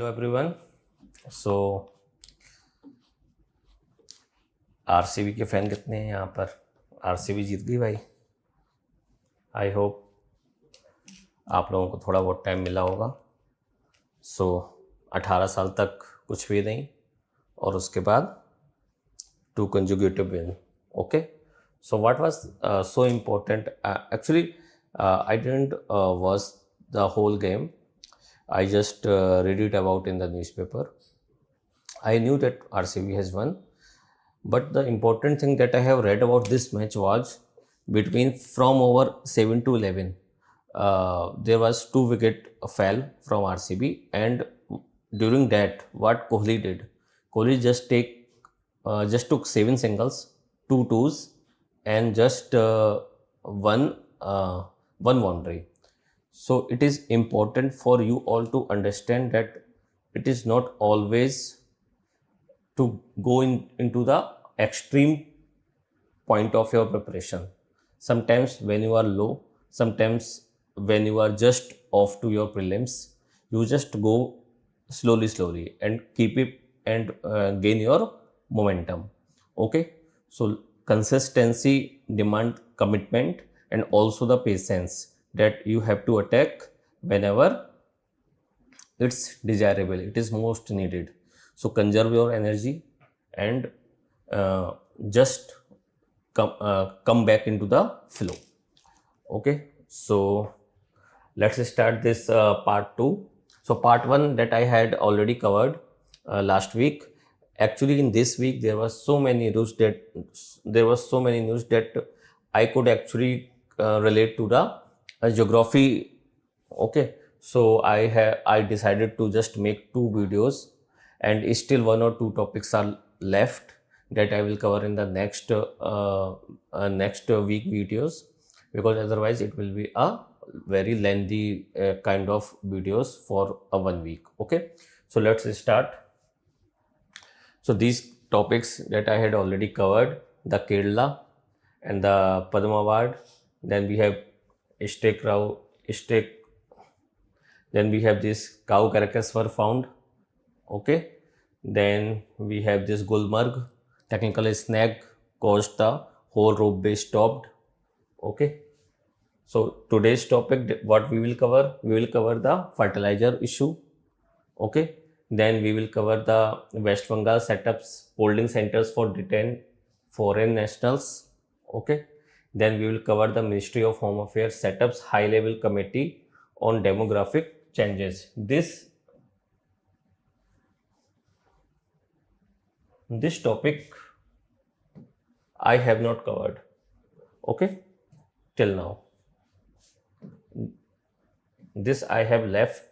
Hello everyone. So RCB के fan कितने हैं यहाँ पर? आरसीबी जीत गई भाई। आई होप आप लोगों को थोड़ा बहुत टाइम मिला होगा। 18 साल तक कुछ भी नहीं और उसके बाद 2 consecutive win. Okay, so what was so important? Actually, I didn't watch the whole game. I just read it about in the newspaper. I knew that RCB has won, but the important thing that I have read about this match was between from over 7 to 11. There was 2 wicket fell from RCB, and during that, what Kohli did, Kohli just took 7 singles, 2 twos, and just one boundary. So it is important for you all to understand that it is not always to go into the extreme point of your preparation. Sometimes when you are low, sometimes when you are just off to your prelims, you just go slowly and keep it and gain your momentum. Okay, so consistency demand commitment and also the patience that you have to attack whenever it's desirable, it is most needed. So conserve your energy and just come back into the flow. Okay, so let's start this part 2. So part 1 that I had already covered last week. Actually, in this week there was so many news that I could actually relate to the geography. Okay, so I decided to just make 2 videos, and still 1 or 2 topics are left that I will cover in the next week videos, because otherwise it will be a very lengthy kind of videos for a 1 week. Okay, so let's start. So these topics that I had already covered, the Kerala and the Padma Award, then we have then we have this cow carcass were found. Okay, then we have this Gulmarg, technical snag caused the whole rope base stopped. Okay, so today's topic, what we will cover the fertilizer issue. Okay, then we will cover the West Bengal setups, holding centers for detained foreign nationals. Okay, then we will cover the Ministry of Home Affairs setups high level committee on demographic changes. This topic I have not covered, okay, till now. This I have left,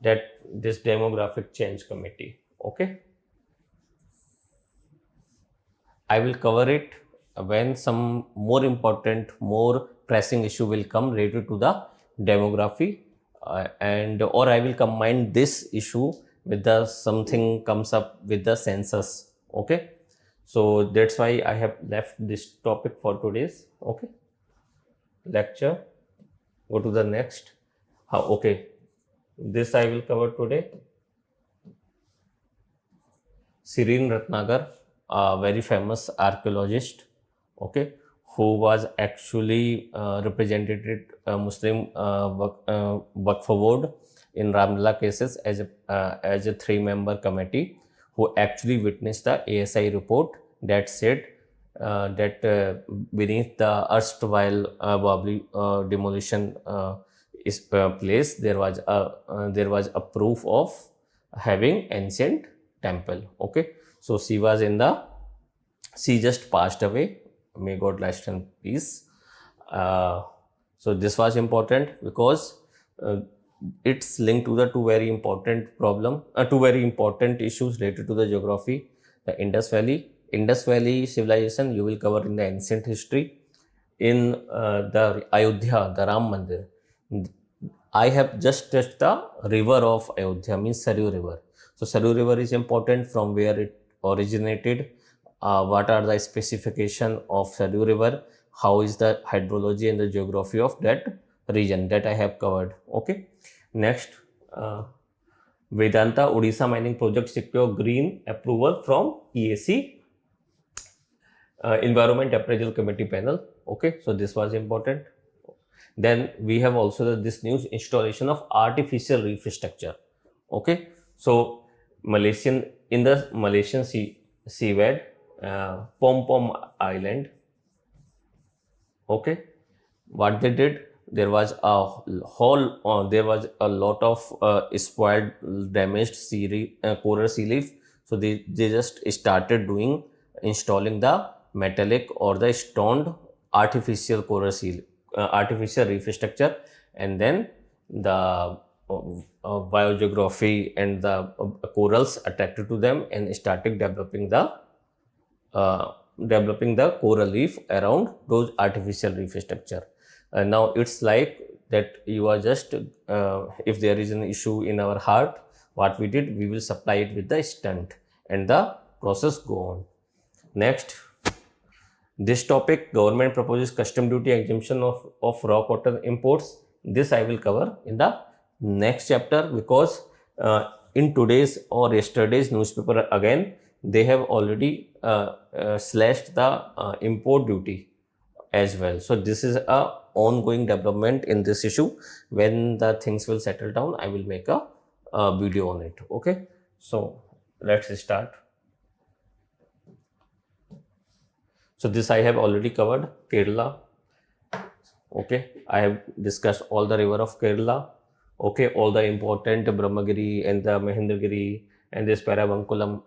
that this demographic change committee. Okay, I will cover it when some more important, more pressing issue will come related to the demography, and or I will combine this issue with the something comes up with the census. Okay, so that's why I have left this topic for today's lecture. Go to the next. Okay, this I will cover today. Shereen Ratnagar, a very famous archaeologist, okay, who was actually represented Muslim Waqf board in Ramlala cases as a 3-member committee, who actually witnessed the ASI report that said that beneath the erstwhile Babri demolition place, there was a proof of having ancient temple. Okay, so she just passed away. May God rest in peace. So this was important because it's linked to the two very important issues related to the geography. The Indus Valley civilization you will cover in the ancient history. In the Ayodhya, the Ram Mandir, I have just touched the river of Ayodhya, means Saryu River. So Saryu River is important, from where it originated, what are the specification of Saryu River, how is the hydrology and the geography of that region, that I have covered. Okay, Next, Vedanta Odisha mining project secure green approval from EAC, Environment Appraisal Committee panel. Okay, so this was important. Then we have also this news installation of artificial reef structure. Okay, so in the Malaysian seabed, Pom Pom Island. Okay, what they did, there was a lot of spoiled, damaged coral sea leaf. So they just started installing the metallic or the stoned artificial artificial reef structure, and then the biogeography and the corals attracted to them and started developing the coral reef around those artificial reef structure. Now it's like that you are just, if there is an issue in our heart, what we did, we will supply it with the stent and the process go on. Next, this topic, government proposes custom duty exemption of raw cotton imports. This I will cover in the next chapter, because in today's or yesterday's newspaper again, they have already slashed the import duty as well. So this is a ongoing development in this issue. When the things will settle down, I will make a video on it. Okay, so let's start. So this I have already covered, Kerala. Okay, I have discussed all the river of Kerala. Okay, all the important Brahmagiri and the Mahendragiri and this Parambiculam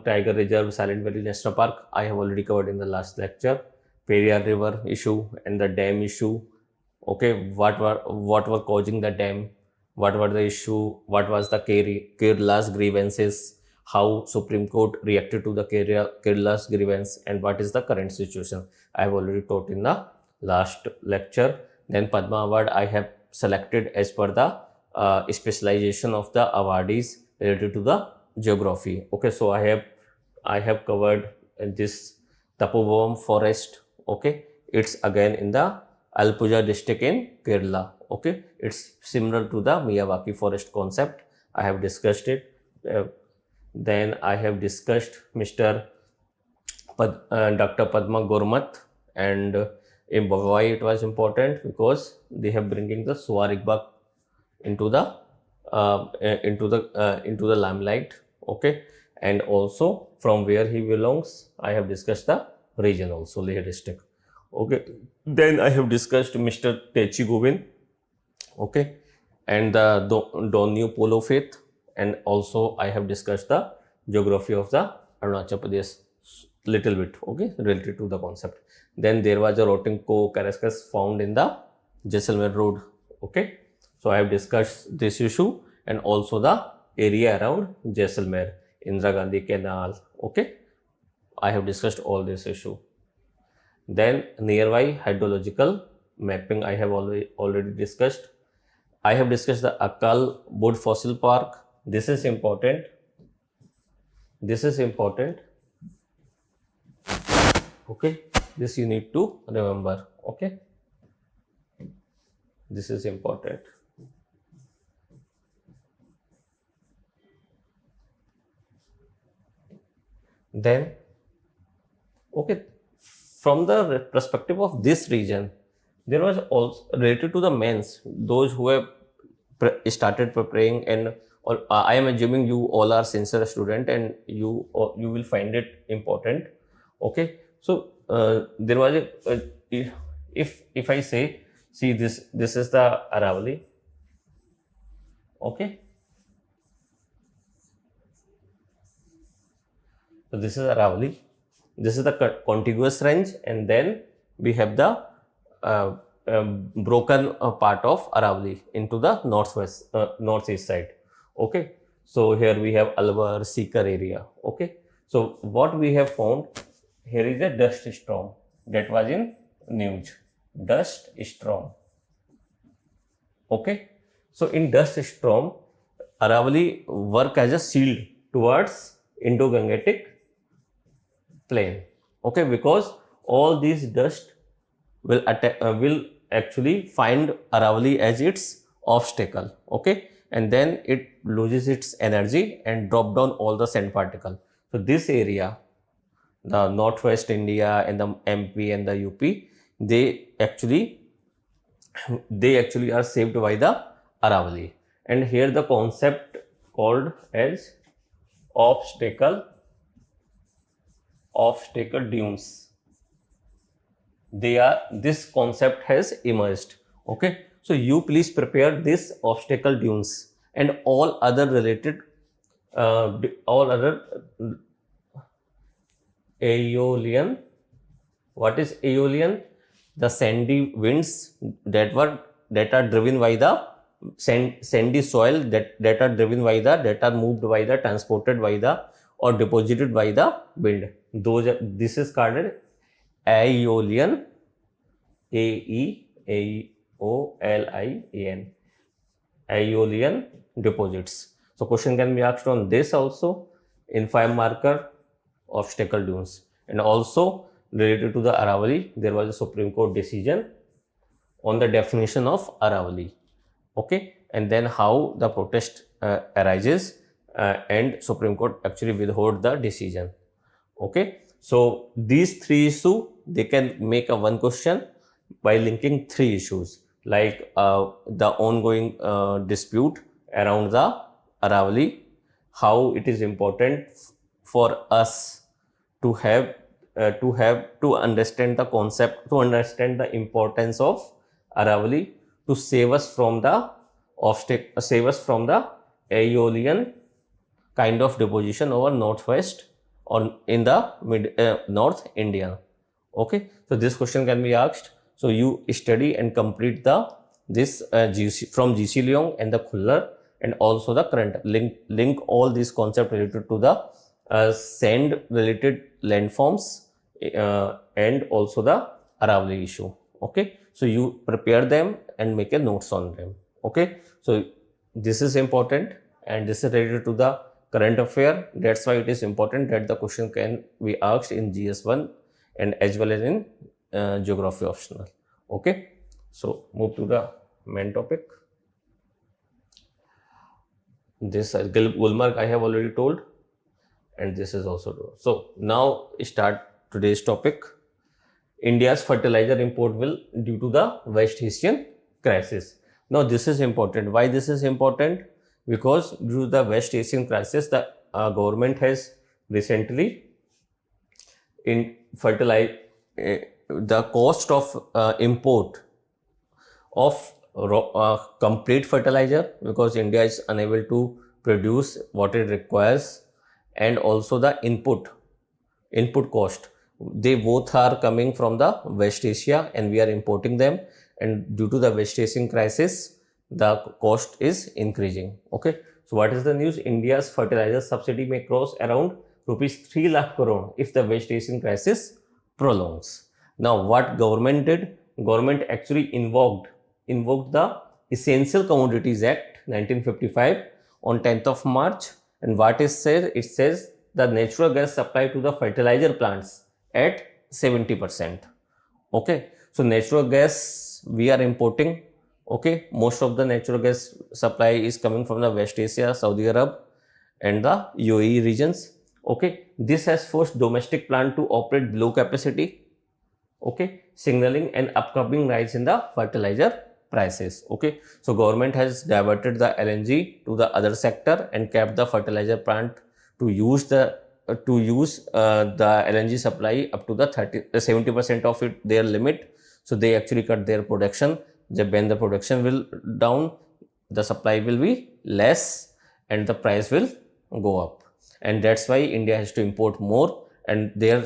Tiger Reserve, Silent Valley National Park, I have already covered in the last lecture. Periyar River issue and the dam issue. Okay, what were causing the dam? What were the issue? What was the Kerala's grievances? How Supreme Court reacted to the Kerala's grievance, and what is the current situation? I have already taught in the last lecture. Then Padma Award I have selected as per the specialization of the awardees related to the geography. Okay, so I have covered this Tapovam forest. Okay, it's again in the Alpuja district in Kerala. Okay, it's similar to the Miyawaki forest concept. I have discussed it. Then I have discussed Dr. Padma Gormat, and why it was important, because they have bringing the Swarik Bug into the limelight. Okay, and also from where he belongs, I have discussed the region also, Leh district. Okay, then I have discussed Mr. Techi Govind. Okay, and the Donyu Polo faith, and also I have discussed the geography of the Arunachal Pradesh little bit, okay, related to the concept. Then there was a rotting carcass found in the Jaisalmer road. Okay, so I have discussed this issue and also the area around Jaisalmer, Indira Gandhi Canal. Okay, I have discussed all this issue. Then nearby hydrological mapping I have already discussed. I have discussed the Akal Wood Fossil Park. This is important. This is important. Okay, this you need to remember. Okay, this is important. Then, okay, from the perspective of this region, there was also related to the men's, those who have started preparing, and I am assuming you all are sincere student and you will find it important. Okay, so there was if I say, see this is the Aravalli. Okay, so this is Aravalli. This is the contiguous range, and then we have the broken part of Aravalli into the northeast side. Okay, so here we have Alwar, Sikar area. Okay, so what we have found here is a dust storm that was in news. Dust storm. Okay, so in dust storm, Aravalli work as a shield towards Indo-Gangetic plain. Okay, because all these dust will actually find Aravalli as its obstacle, okay, and then it loses its energy and drop down all the sand particle. So this area, the northwest India and the MP and the UP, they actually are saved by the Aravali. And here the concept called as obstacle dunes, this concept has emerged. Okay, so you please prepare this obstacle dunes and all other related aeolian. What is aeolian? The sandy winds that are driven by the sandy soil that are driven by that are moved by the transported by the or deposited by the wind. This is called aeolian, aeolian, aeolian deposits. So question can be asked on this also in 5 marker obstacle dunes. And also related to the Aravali, there was a Supreme Court decision on the definition of Aravali. Okay, and then how the protest arises and Supreme Court actually withhold the decision. Okay, so these 3 issues, they can make a one question by linking 3 issues, like the ongoing dispute around the Aravali, how it is important for us to have to understand the concept, to understand the importance of Aravali, to save us from the aeolian kind of deposition over northwest or in the North India. Okay, so this question can be asked. So you study and complete this from GC Leong and the Khuller, and also the current link all these concepts related to the sand related landforms and also the Aravali issue. Okay, so you prepare them and make a notes on them. Okay, so this is important and this is related to the current affair. That's why it is important that the question can be asked in GS1 and as well as in geography optional. Okay, so move to the main topic. This Gulmarg I have already told, and this is also true. So now start today's topic. India's fertilizer import will due to the West Asian crisis. Now this is important. Why this is important? Because due to the West Asian crisis, the government has recently in the cost of import of complete fertilizer, because India is unable to produce what it requires, and also the input cost, they both are coming from the West Asia and we are importing them, and due to the West Asian crisis the cost is increasing. Okay, so what is the news? India's fertilizer subsidy may cross around rupees 3 lakh crore if the West Asian crisis prolongs. Now what government did? Government actually invoked the Essential Commodities Act 1955 on 10th of March, and what is said? It says the natural gas supply to the fertilizer plants at 70%. Okay, so natural gas we are importing. Okay, most of the natural gas supply is coming from the West Asia, Saudi Arab and the UAE regions. Okay, this has forced domestic plant to operate below capacity. Okay, signaling an upcoming rise in the fertilizer prices. Okay, so government has diverted the LNG to the other sector and kept the fertilizer plant to use the LNG supply up to the 70% of it, their limit. So they actually cut their production. When the production will down, the supply will be less and the price will go up, and that's why India has to import more, and their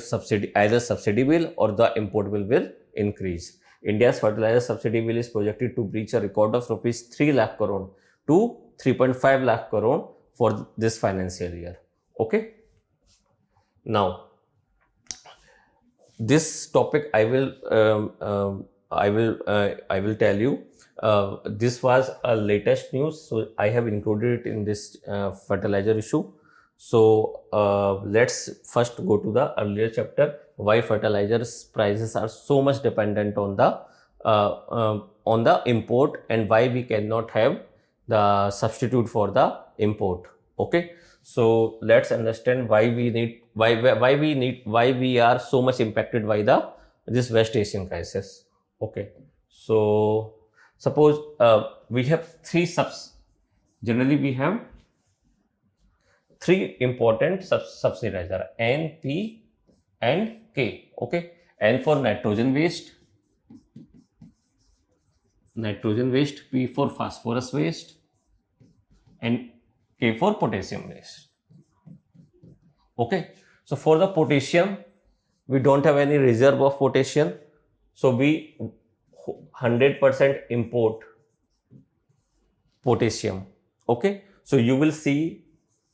either subsidy bill or the import bill will increase. India's fertilizer subsidy bill is projected to reach a record of rupees 3 lakh crore to 3.5 lakh crore for this financial year. Okay, now this topic I will tell you. This was a latest news, so I have included it in this fertilizer issue. So let's first go to the earlier chapter, why fertilizers prices are so much dependent on the on the import, and why we cannot have the substitute for the import. Okay, so let's understand why we are so much impacted by this West Asian crisis. Okay, so suppose we have generally we have three important subsidizer, N, P and K. Okay, N for nitrogen waste, P for phosphorus waste, and K for potassium waste. Okay, so for the potassium, we don't have any reserve of potassium, so we 100% import potassium. Okay, so you will see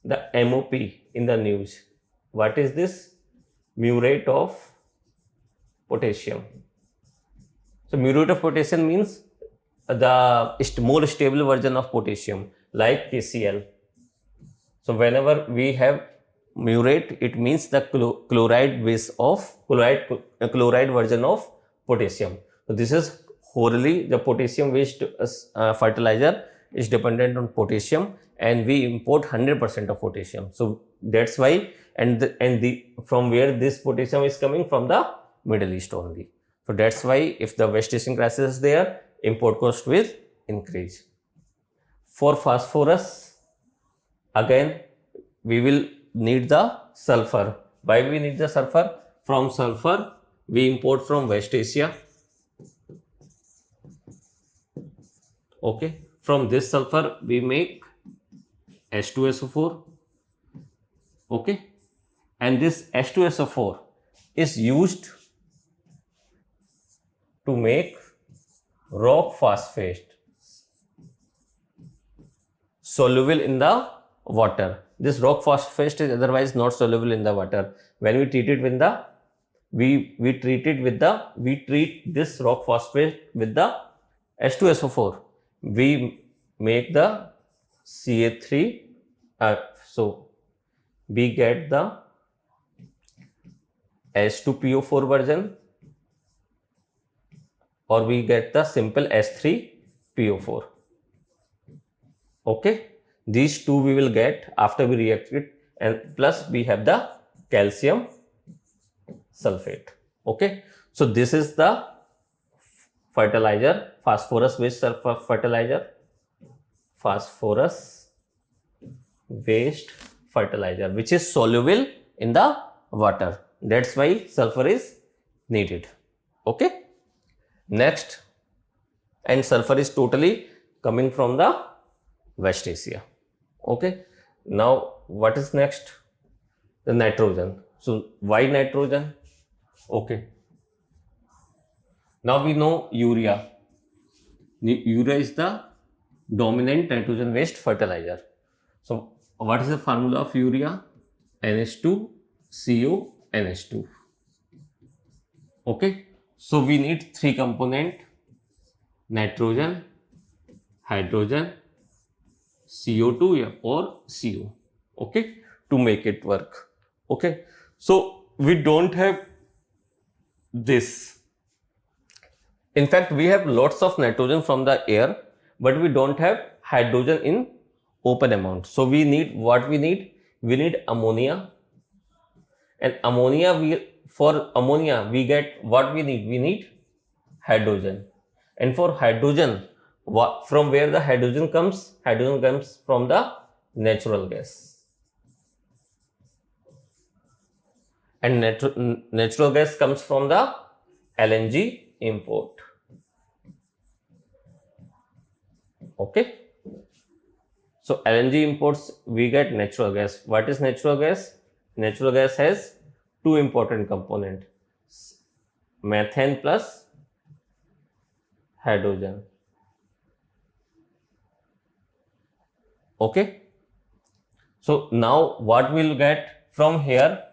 the MOP in the news. What is this? Muriate of potassium. So muriate of potassium means the more stable version of potassium, like KCl. So whenever we have muriate, it means the chloride version of potassium. So this is wholly the potassium waste fertilizer is dependent on potassium, and we import 100% of potassium. So that's why, from where this potassium is coming, from the Middle East only. So that's why if the West Asian crisis is there, import cost will increase. For phosphorus, again we will need the sulfur. Why we need the sulfur? From sulfur we import from West Asia. Okay, from this sulfur we make H2SO4. Okay, and this H2SO4 is used to make rock phosphate soluble in the water. This rock phosphate is otherwise not soluble in the water. When we treat it with the we treat this rock phosphate with the H2SO4. We make the Ca3. So we get the H2PO4 version, or we get the simple H3PO4. Okay, these two we will get after we react it, and plus we have the calcium sulfate. Okay, so this is the fertilizer, phosphorus waste fertilizer, which is soluble in the water. That's why sulfur is needed. Okay, next, and sulfur is totally coming from the West Asia. Okay, now what is next? The nitrogen. So why nitrogen? Okay, now we know urea. Urea is the dominant nitrogen waste fertilizer. So what is the formula of urea? NH2CO NH2. Okay, so we need three component: nitrogen, hydrogen, CO2 or CO. Okay, to make it work. Okay, so we don't have this. In fact, we have lots of nitrogen from the air, but we don't have hydrogen in open amount. So we need what we need? We need ammonia. And for ammonia we get what we need? We need hydrogen. And for hydrogen, from where the hydrogen comes? Hydrogen comes from the natural gas. And natural gas comes from the LNG import. Okay, so LNG imports, we get natural gas. What is natural gas? Natural gas has two important components: methane plus hydrogen. Okay, so now what we'll get from here,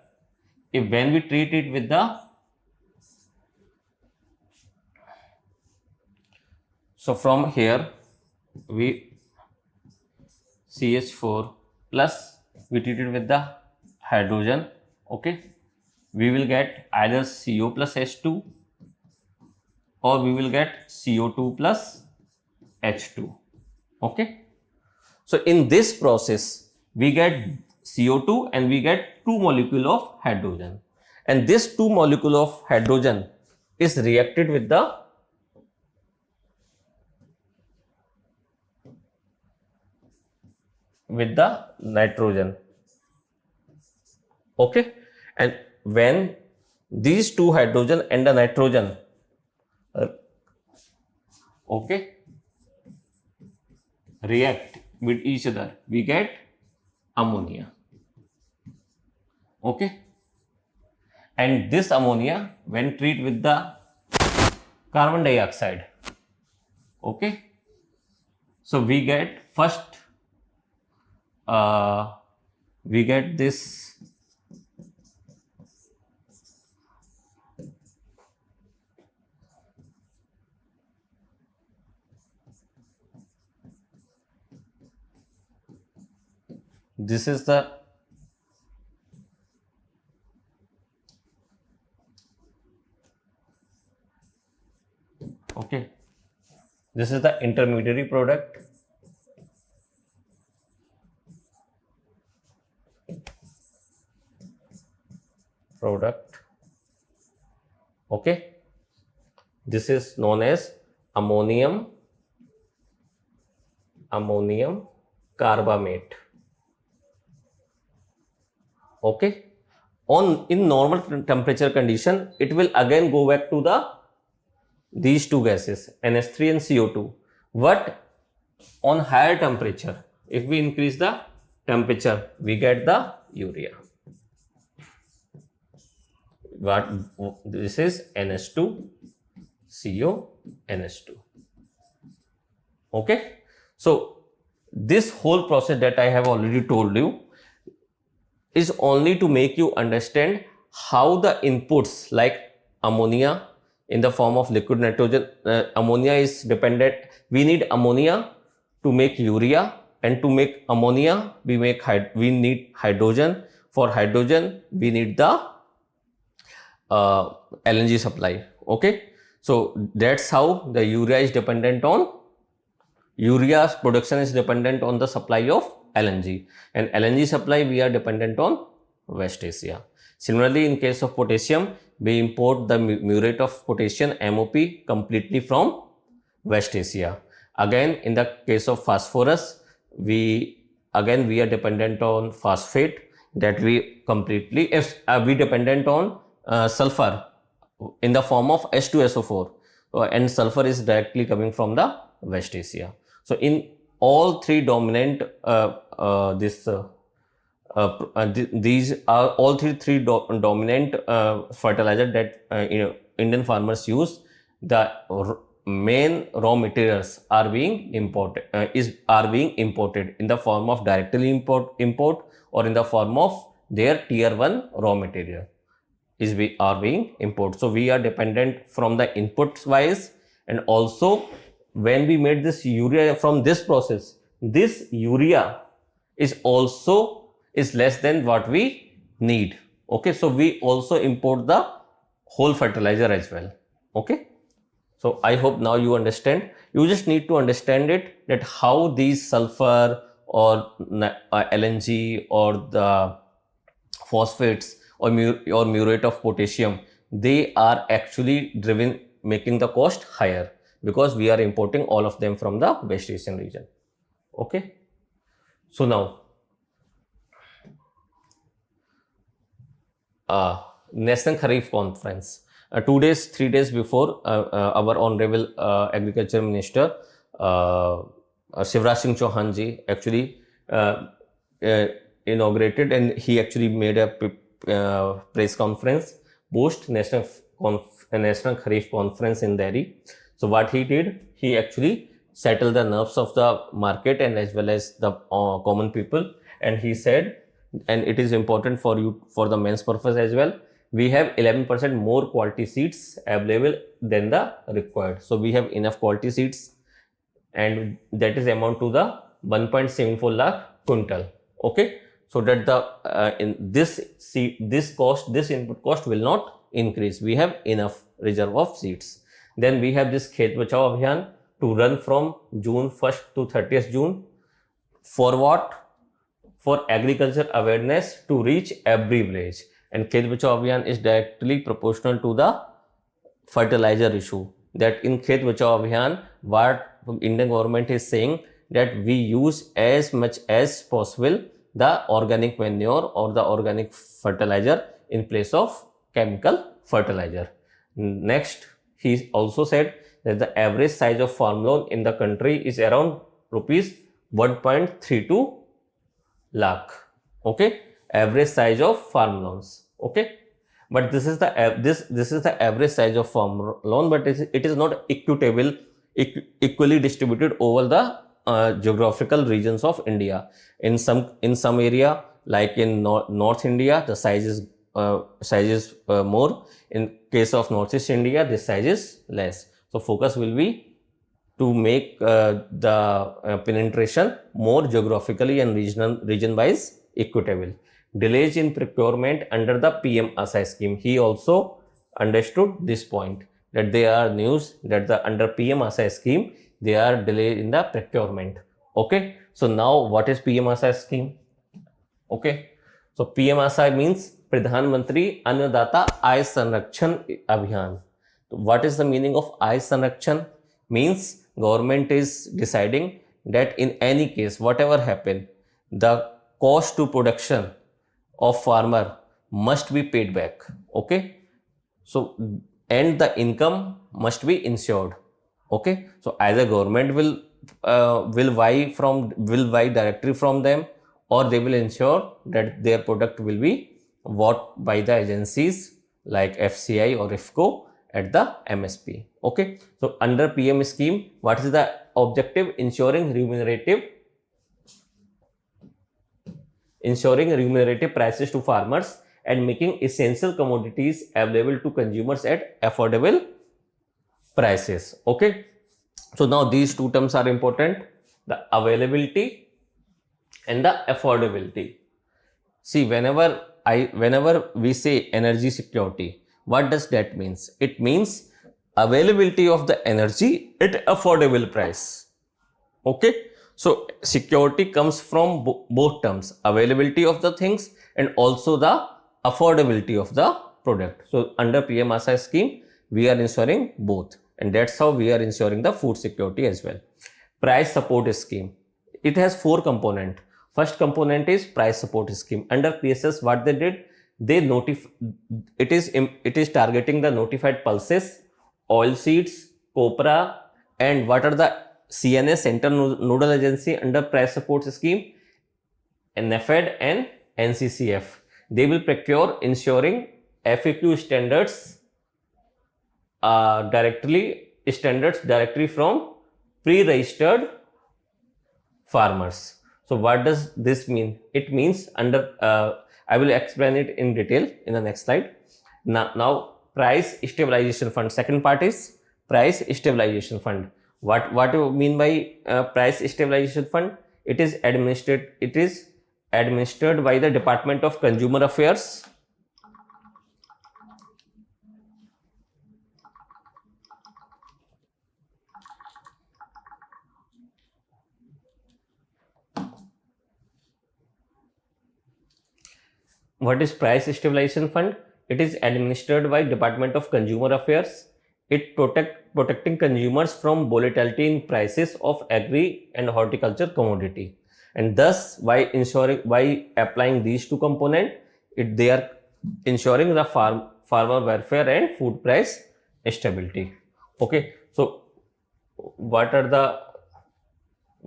if when we treat it with the, so from here we CH4 plus we treat it with the hydrogen. Okay, we will get either CO plus H2 or we will get CO2 plus H2. Okay. So in this process, we get CO2 and we get 2 molecules of hydrogen. And this 2 molecule of hydrogen is reacted with the nitrogen. Okay. And when these 2 hydrogen and the nitrogen okay, react with each other, we get ammonia. Okay. And this ammonia, when treated with the carbon dioxide, okay, so we get first we get this is the okay, this is the intermediary product. Okay, this is known as ammonium carbamate. Okay, in normal temperature condition, it will again go back to these two gases, NH3 and CO2. But on higher temperature, if we increase the temperature, we get the urea. What this is NH2 CO NH2. Okay, so this whole process that I have already told you is only to make you understand how the inputs like ammonia in the form of liquid nitrogen, ammonia is dependent. We need ammonia to make urea, and to make ammonia we need hydrogen. For hydrogen we need the LNG supply. Okay, so that's how the urea's production is dependent on the supply of LNG, and LNG supply we are dependent on West Asia. Similarly, in case of potassium, we import the muriate of potassium MOP completely from West Asia. Again, in the case of phosphorus, we are dependent on phosphate, that we completely we dependent on sulfur in the form of H2SO4, and sulfur is directly coming from the West Asia. So in all three dominant these are all three dominant fertilizer that Indian farmers use. The main raw materials are being imported in the form of directly import or in the form of their tier 1 raw material are being imported. So we are dependent from the inputs wise, and also when we made this urea from this process, this urea is less than what we need. Okay, so we also import the whole fertilizer as well. Okay, so I hope now you understand. You just need to understand it, that how these sulfur or LNG or the phosphates or muriate of potassium, they are actually making the cost higher, because we are importing all of them from the West Asian region. Okay, so now National Kharif Conference. 3 days before, our Honorable Agriculture Minister Shivraj Singh Chauhan ji actually inaugurated, and he actually made a press conference post National Kharif Conference in Delhi. So what he did, he actually settled the nerves of the market and as well as the common people, and he said, and it is important for you for the men's purpose as well, we have 11% more quality seeds available than the required. So we have enough quality seeds, and that is amount to the 1.74 lakh quintal. Okay, so that the this input cost will not increase. We have enough reserve of seeds. Then we have this Khet Bachao Abhiyan to run from June 1st to 30th June. For what? For agriculture awareness to reach every village. And Khet Bachao Abhiyan is directly proportional to the fertilizer issue. That in Khet Bachao Abhiyan, what Indian government is saying, that we use as much as possible the organic manure or the organic fertilizer in place of chemical fertilizer. Next, he also said that the average size of farm loan in the country is around rupees 1.32 lakh. Okay, average size of farm loans. Okay, but this is the this is the average size of farm loan, but it is not equitable, equally distributed over the geographical regions of India. In some area, like in North India, the size is more. In case of Northeast India, this size is less. So focus will be to make the penetration more geographically and region wise equitable. Delays in procurement under the PM ASA scheme. He also understood this point, that there are news that the under PM ASA scheme there are delay in the procurement. Okay, so now what is PM ASA scheme? Okay, so PM ASA means Pradhan Mantri Annadata Aay Sanrakshan Abhiyan. So what is the meaning of Aay Sanrakshan? Means government is deciding that in any case, whatever happen, the cost to production of farmer must be paid back. Okay, so and the income must be ensured. Okay, so either government will buy directly from them, or they will ensure that their product will be bought by the agencies like FCI or IFCO at the MSP. Okay, so under PM scheme, what is the objective? Ensuring remunerative prices to farmers and making essential commodities available to consumers at affordable prices. Okay, so now these two terms are important, the availability and the affordability. See, whenever we say energy security, what does that means? It means availability of the energy at affordable price. Okay, so security comes from both terms, availability of the things and also the affordability of the product. So under PM ASA scheme, we are ensuring both, and that's how we are ensuring the food security as well. Price support scheme, it has 4 components. First component is price support scheme. Under PSS, what they did, it is targeting the notified pulses, oil seeds, copra, and what are the CNS, Central Nodal Agency under price support scheme, and NAFED and NCCF. They will procure ensuring FAQ standards directly from pre-registered farmers. So what does this mean? It means under I will explain it in detail in the next slide. Now price stabilization fund. Second part is price stabilization fund. What do you mean by price stabilization fund? It is administered by the Department of Consumer Affairs. What is price stabilization fund? It is administered by Department of Consumer Affairs. It protecting consumers from volatility in prices of agri and horticulture commodity. And thus, by applying these two components, they are ensuring the farmer welfare and food price stability. Okay, so what are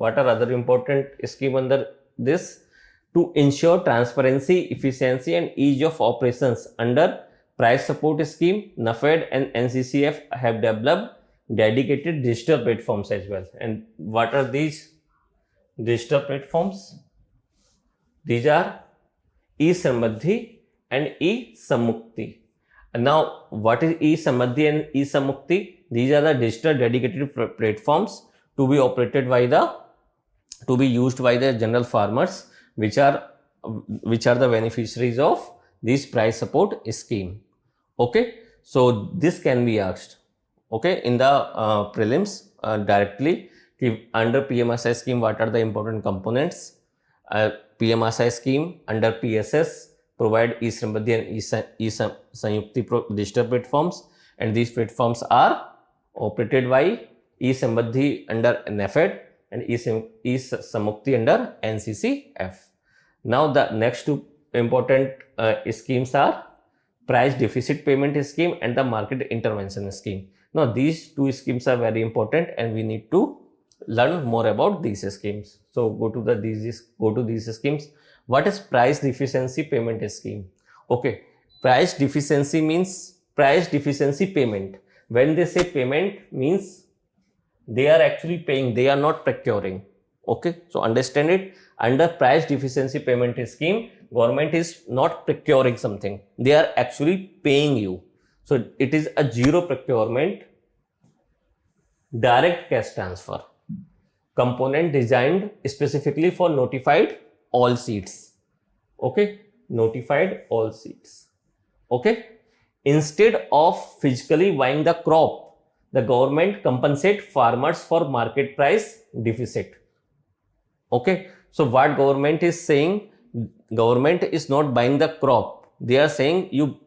other important scheme under this? To ensure transparency, efficiency and ease of operations under price support scheme, NAFED and NCCF have developed dedicated digital platforms as well. And what are these digital platforms? These are e-Samriddhi and e-Sammukti. And now what is e-Samriddhi and e-Sammukti? These are the digital dedicated platforms to be used by the general farmers, which are the beneficiaries of this price support scheme. Okay, so this can be asked, okay, in the prelims directly. Under PMSI scheme, what are the important components? PMSI scheme under PSS provide e-Samriddhi and e-Sanyukti digital platforms, and these platforms are operated by e-Samriddhi under NFED and e-Samukti under NCCF. Now the next two important schemes are price deficit payment scheme and the market intervention scheme. Now these two schemes are very important and we need to learn more about these schemes. So go to these schemes. What is price deficiency payment scheme? Okay, price deficiency means price deficiency payment. When they say payment, means they are actually paying, they are not procuring. Okay, so understand it. Under price deficiency payment scheme, government is not procuring something, they are actually paying you. So it is a zero procurement, direct cash transfer component designed specifically for notified all seats. Okay, notified all seats. Okay, instead of physically buying the crop, the government compensate farmers for market price deficit. Okay, so what government is saying, government is not buying the crop, they are saying you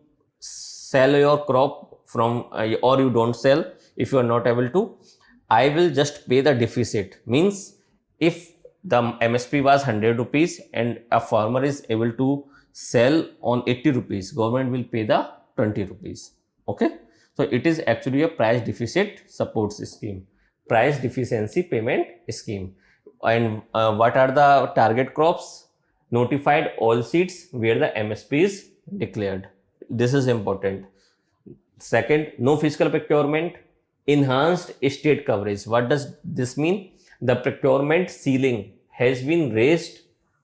sell your crop from or you don't sell. If you are not able to, I will just pay the deficit. Means if the MSP was 100 rupees and a farmer is able to sell on 80 rupees, government will pay the 20 rupees. Okay, so it is actually a price deficit support scheme, price deficiency payment scheme. And what are the target crops? Notified all seeds where the MSP is declared. This is important. Second, no physical procurement, enhanced state coverage. What does this mean? The procurement ceiling has been raised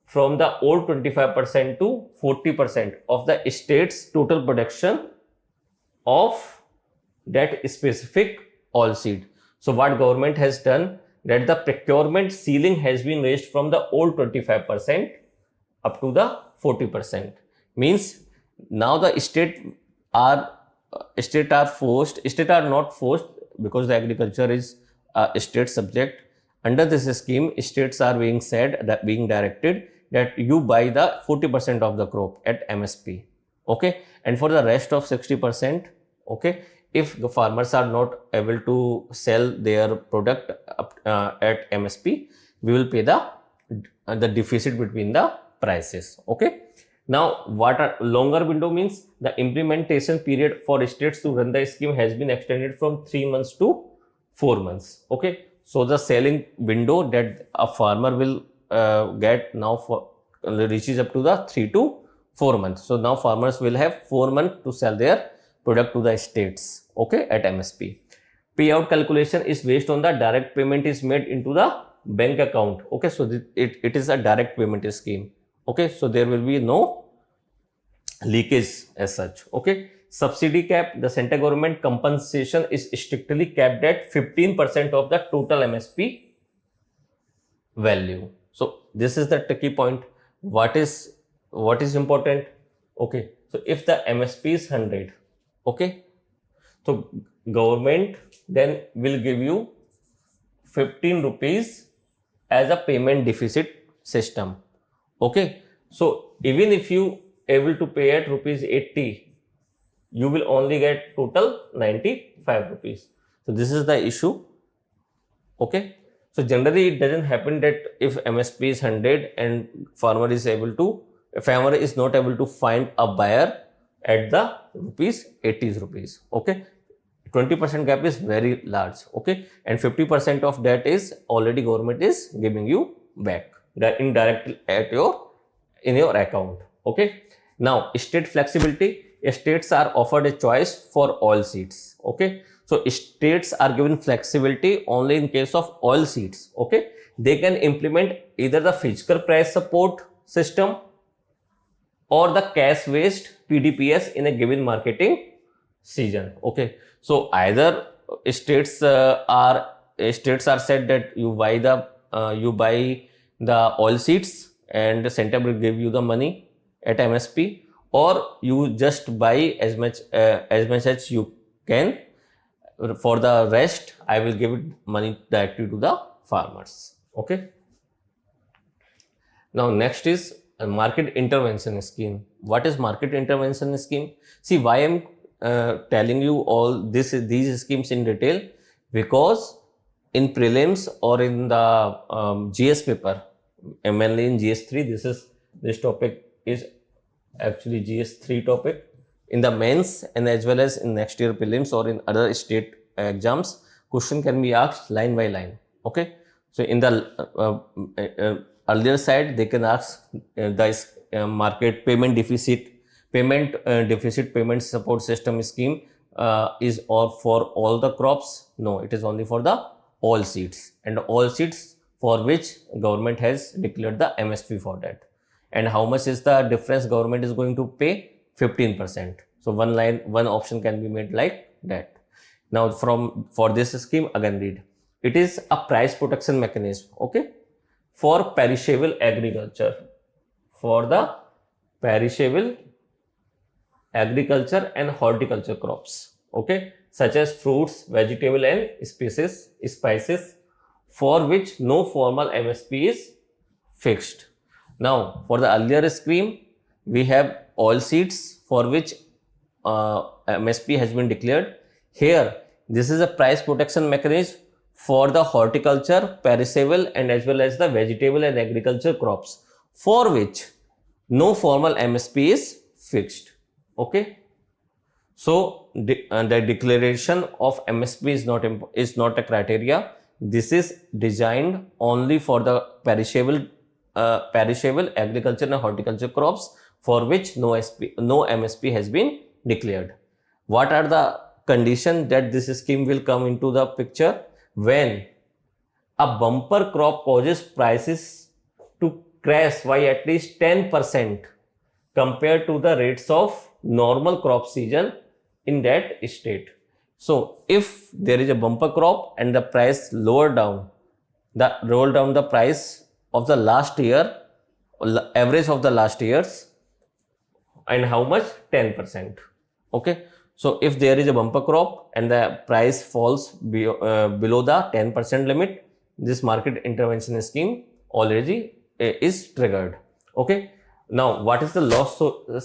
from the old 25% to 40% of the state's total production of that specific oil seed. So what government has done, that the procurement ceiling has been raised from the old 25% up to the 40%. Means now the state are not forced, because the agriculture is a state subject. Under this scheme, states are being directed that you buy the 40% of the crop at MSP. Okay, and for the rest of 60%, okay, if the farmers are not able to sell their product at MSP, we will pay the deficit between the prices. Okay, now what a longer window means, the implementation period for states to run the scheme has been extended from 3 months to 4 months. Okay, so the selling window that a farmer will get now for reaches up to the 3 to 4 months. So now farmers will have 4 months to sell their product to the states, okay, at MSP. Payout calculation is based on the direct payment is made into the bank account. Okay, so it is a direct payment scheme. Okay, so there will be no leakage as such. Okay, subsidy cap, the central government compensation is strictly capped at 15% of the total MSP value. So this is the tricky point. What is important? Okay, so if the MSP is 100, okay, so government then will give you 15 rupees as a payment deficit system. Okay, so even if you able to pay at rupees 80, you will only get total 95 rupees. So this is the issue. Okay, so generally it doesn't happen that if MSP is 100 and farmer is not able to find a buyer at the 80 rupees. Okay, 20% gap is very large. Okay, and 50% of that is already government is giving you back that indirectly in your account. Okay, now state flexibility, states are offered a choice for oil seeds. Okay, so states are given flexibility only in case of oil seeds. Okay, they can implement either the physical price support system or the cash based PDPS in a given marketing season. Okay, so either states are said that you buy the oil seeds and the center will give you the money at MSP, or you just buy as much as you can For the rest, I will give it money directly to the farmers. Okay. Now next is a market intervention scheme. What is market intervention scheme? See, why I'm telling you all these schemes in detail, because in prelims or in the GS paper, mainly in GS3, this topic is actually GS3 topic. In the mains and as well as in next year prelims or in other state exams, question can be asked line by line. Okay. So in the earlier side, they can ask the market payment deficit payment support system scheme is all for all the crops. No, it is only for the all seeds, and all seeds for which government has declared the MSP for that. And how much is the difference government is going to pay? 15%. So one option can be made like that. Now for this scheme, again read. It is a price protection mechanism, okay, for perishable agriculture, for the perishable agriculture and horticulture crops, okay, such as fruits, vegetable and spices, for which no formal MSP is fixed. Now, for the earlier scheme, we have oil seeds for which MSP has been declared. Here, this is a price protection mechanism for the horticulture, perishable and as well as the vegetable and agriculture crops, for which no formal MSP is fixed. Okay. So, the declaration of MSP is not a criteria. This is designed only for the perishable agriculture and horticulture crops for which no MSP has been declared. What are the conditions that this scheme will come into the picture? When a bumper crop causes prices to crash by at least 10% compared to the rates of normal crop season in that state. So if there is a bumper crop and the price roll down the price of the last year, average of the last years, and how much? 10%. Okay. So if there is a bumper crop and the price falls below the 10% limit, this market intervention scheme already is triggered. Okay. Now, what is the loss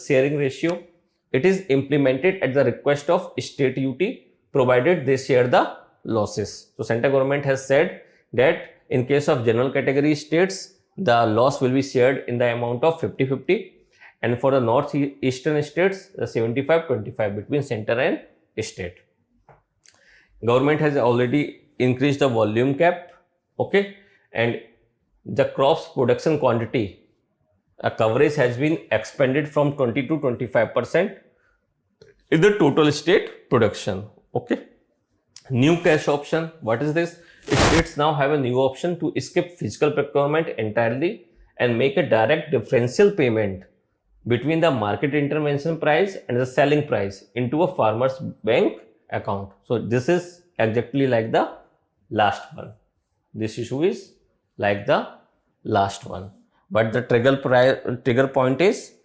sharing ratio? It is implemented at the request of state UT, provided they share the losses. So central government has said that in case of general category states, the loss will be shared in the amount of 50-50. And for the northeastern states, the 75-25 between center and state. Government has already increased the volume cap, okay, and the crops production quantity coverage has been expanded from 20 to 25% in the total state production, okay. New cash option, what is this? States now have a new option to skip physical procurement entirely and make a direct differential payment between the market intervention price and the selling price into a farmer's bank account. So this is exactly like the last one. This issue is like the last one. But the trigger point is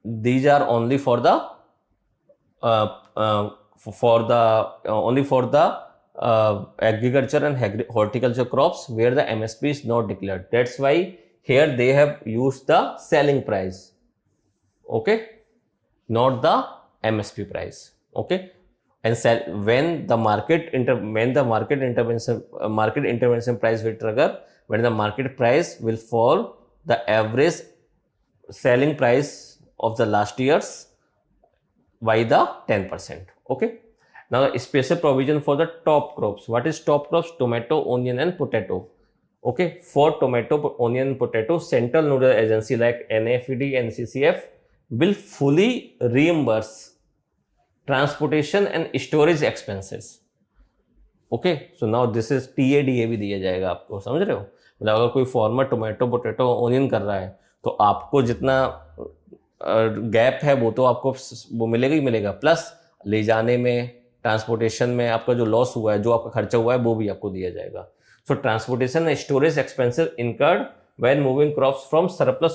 these are only for the agriculture and horticulture crops where the MSP is not declared. That's why here they have used the selling price, okay, not the MSP price, okay. And when the market intervention price will trigger, when the market price will fall the average selling price of the last year's by the 10%, okay. Now, a special provision for the top crops. What is top crops? Tomato, onion and potato. Okay, for tomato, onion and potato, central nodal agency like NAFED and CCF will fully reimburse transportation and storage expenses. Okay, so now this is TADA भी दिया जाएगा आपको, समझ रहे हो? मतलब अगर कोई फार्मर टोमेटो, पोटैटो, ओनियन कर रहा है तो आपको जितना गैप है वो तो आपको वो मिलेगा ही मिलेगा, प्लस ले जाने में, ट्रांसपोर्टेशन में आपका जो लॉस हुआ है, जो आपका खर्चा हुआ है वो भी आपको दिया जाएगा. So transportation and storage expenses incurred when moving crops from surplus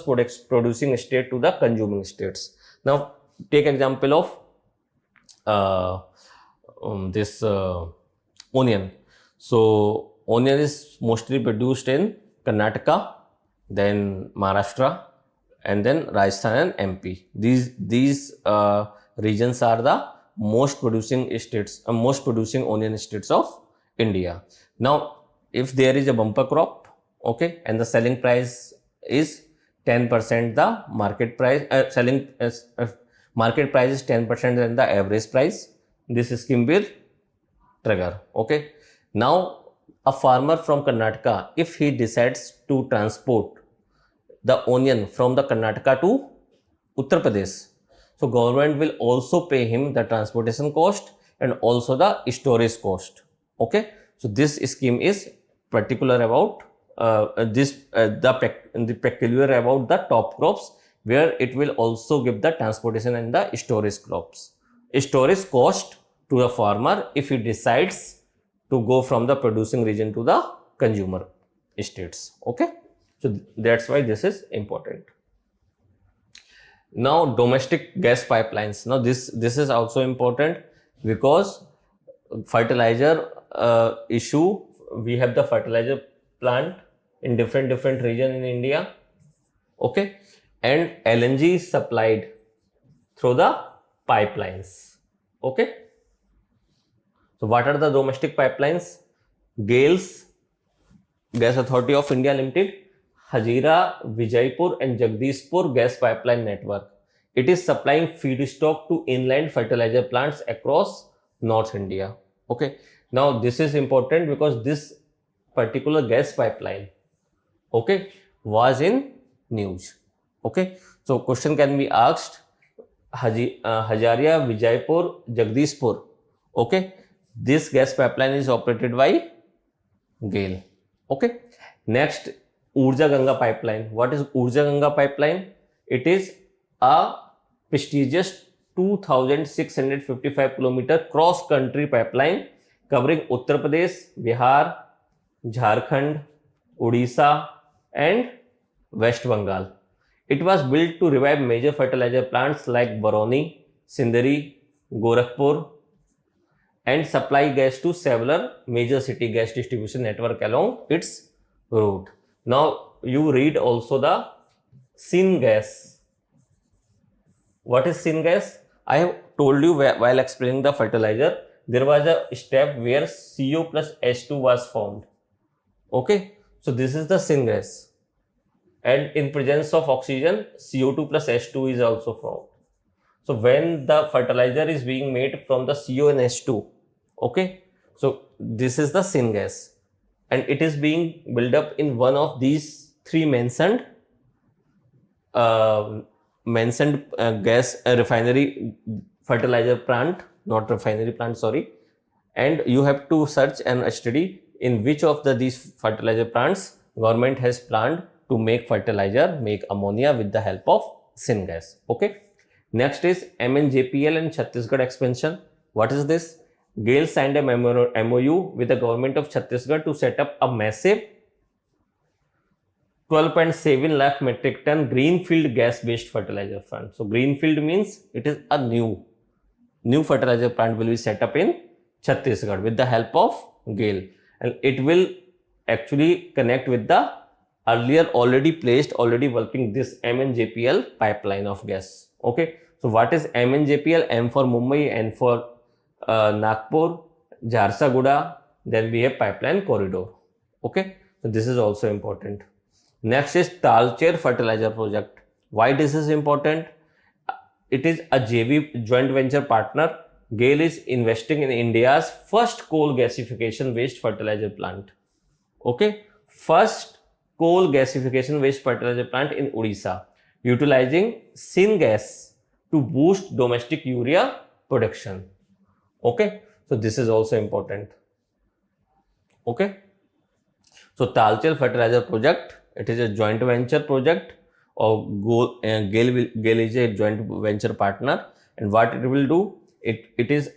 producing state to the consuming states. Now take example of this onion. So onion is mostly produced in Karnataka, then Maharashtra, and then Rajasthan and MP. These regions are the most producing states, most producing onion states of India. Now, if there is a bumper crop, okay, and the selling price is 10% the market price, market price is 10% than the average price, this scheme will trigger. Okay, now a farmer from Karnataka, if he decides to transport the onion from the Karnataka to Uttar Pradesh, so government will also pay him the transportation cost and also the storage cost. Okay, so this scheme is particular about the peculiar about the top crops, where it will also give the transportation and the storage cost to the farmer if he decides to go from the producing region to the consumer states. Okay, so that's why this is important. Now, domestic gas pipelines. Now this is also important, because fertilizer issue, we have the fertilizer plant in different region in India. Okay, and LNG is supplied through the pipelines. Okay, so what are the domestic pipelines? GAIL's, Gas Authority of India Limited, Hazira, Vijaypur and Jagdishpur gas pipeline network. It is supplying feedstock to inland fertilizer plants across North India. Okay, now this is important because this particular gas pipeline, okay, was in news. Okay, so question can be asked, Hajaria, Vijaypur, Jagdishpur, okay, this gas pipeline is operated by GAIL. Okay, next, Urja Ganga pipeline. What is Urja Ganga pipeline? It is a prestigious 2,655 kilometer cross country pipeline covering Uttar Pradesh, Bihar, Jharkhand, Odisha and West Bengal. It was built to revive major fertilizer plants like Barauni, Sindri, Gorakhpur and supply gas to several major city gas distribution network along its route. Now, you read also the syngas. What is syngas? I have told you while explaining the fertilizer, there was a step where CO plus H2 was formed. Okay, so this is the syngas. And in presence of oxygen, CO2 plus H2 is also formed. So when the fertilizer is being made from the CO and H2, okay, so this is the syngas. And it is being built up in one of these three mentioned gas refinery fertilizer plant, not refinery plant, sorry. And you have to search and study in which of these fertilizer plants government has planned to make fertilizer, make ammonia with the help of syngas. Okay. Next is MNJPL and Chhattisgarh expansion. What is this? GAIL signed a MOU with the government of Chhattisgarh to set up a massive 12.7 lakh metric ton greenfield gas-based fertilizer plant. So greenfield means it is a new fertilizer plant will be set up in Chhattisgarh with the help of GAIL, and it will actually connect with the earlier already working this MNJPL pipeline of gas. Okay, so what is MNJPL? M for Mumbai, N for Nagpur, Jharsuguda, then we have pipeline corridor. Okay, so this is also important. Next is Talcher fertilizer project. Why this is important? It is a JV, joint venture partner. GAIL is investing in India's first coal gasification waste fertilizer plant. Okay, first coal gasification waste fertilizer plant in Odisha, utilizing syngas to boost domestic urea production. Okay, so this is also important. Okay, so Talcher fertilizer project, it is a joint venture project of GAIL is a joint venture partner, and what it will do, it is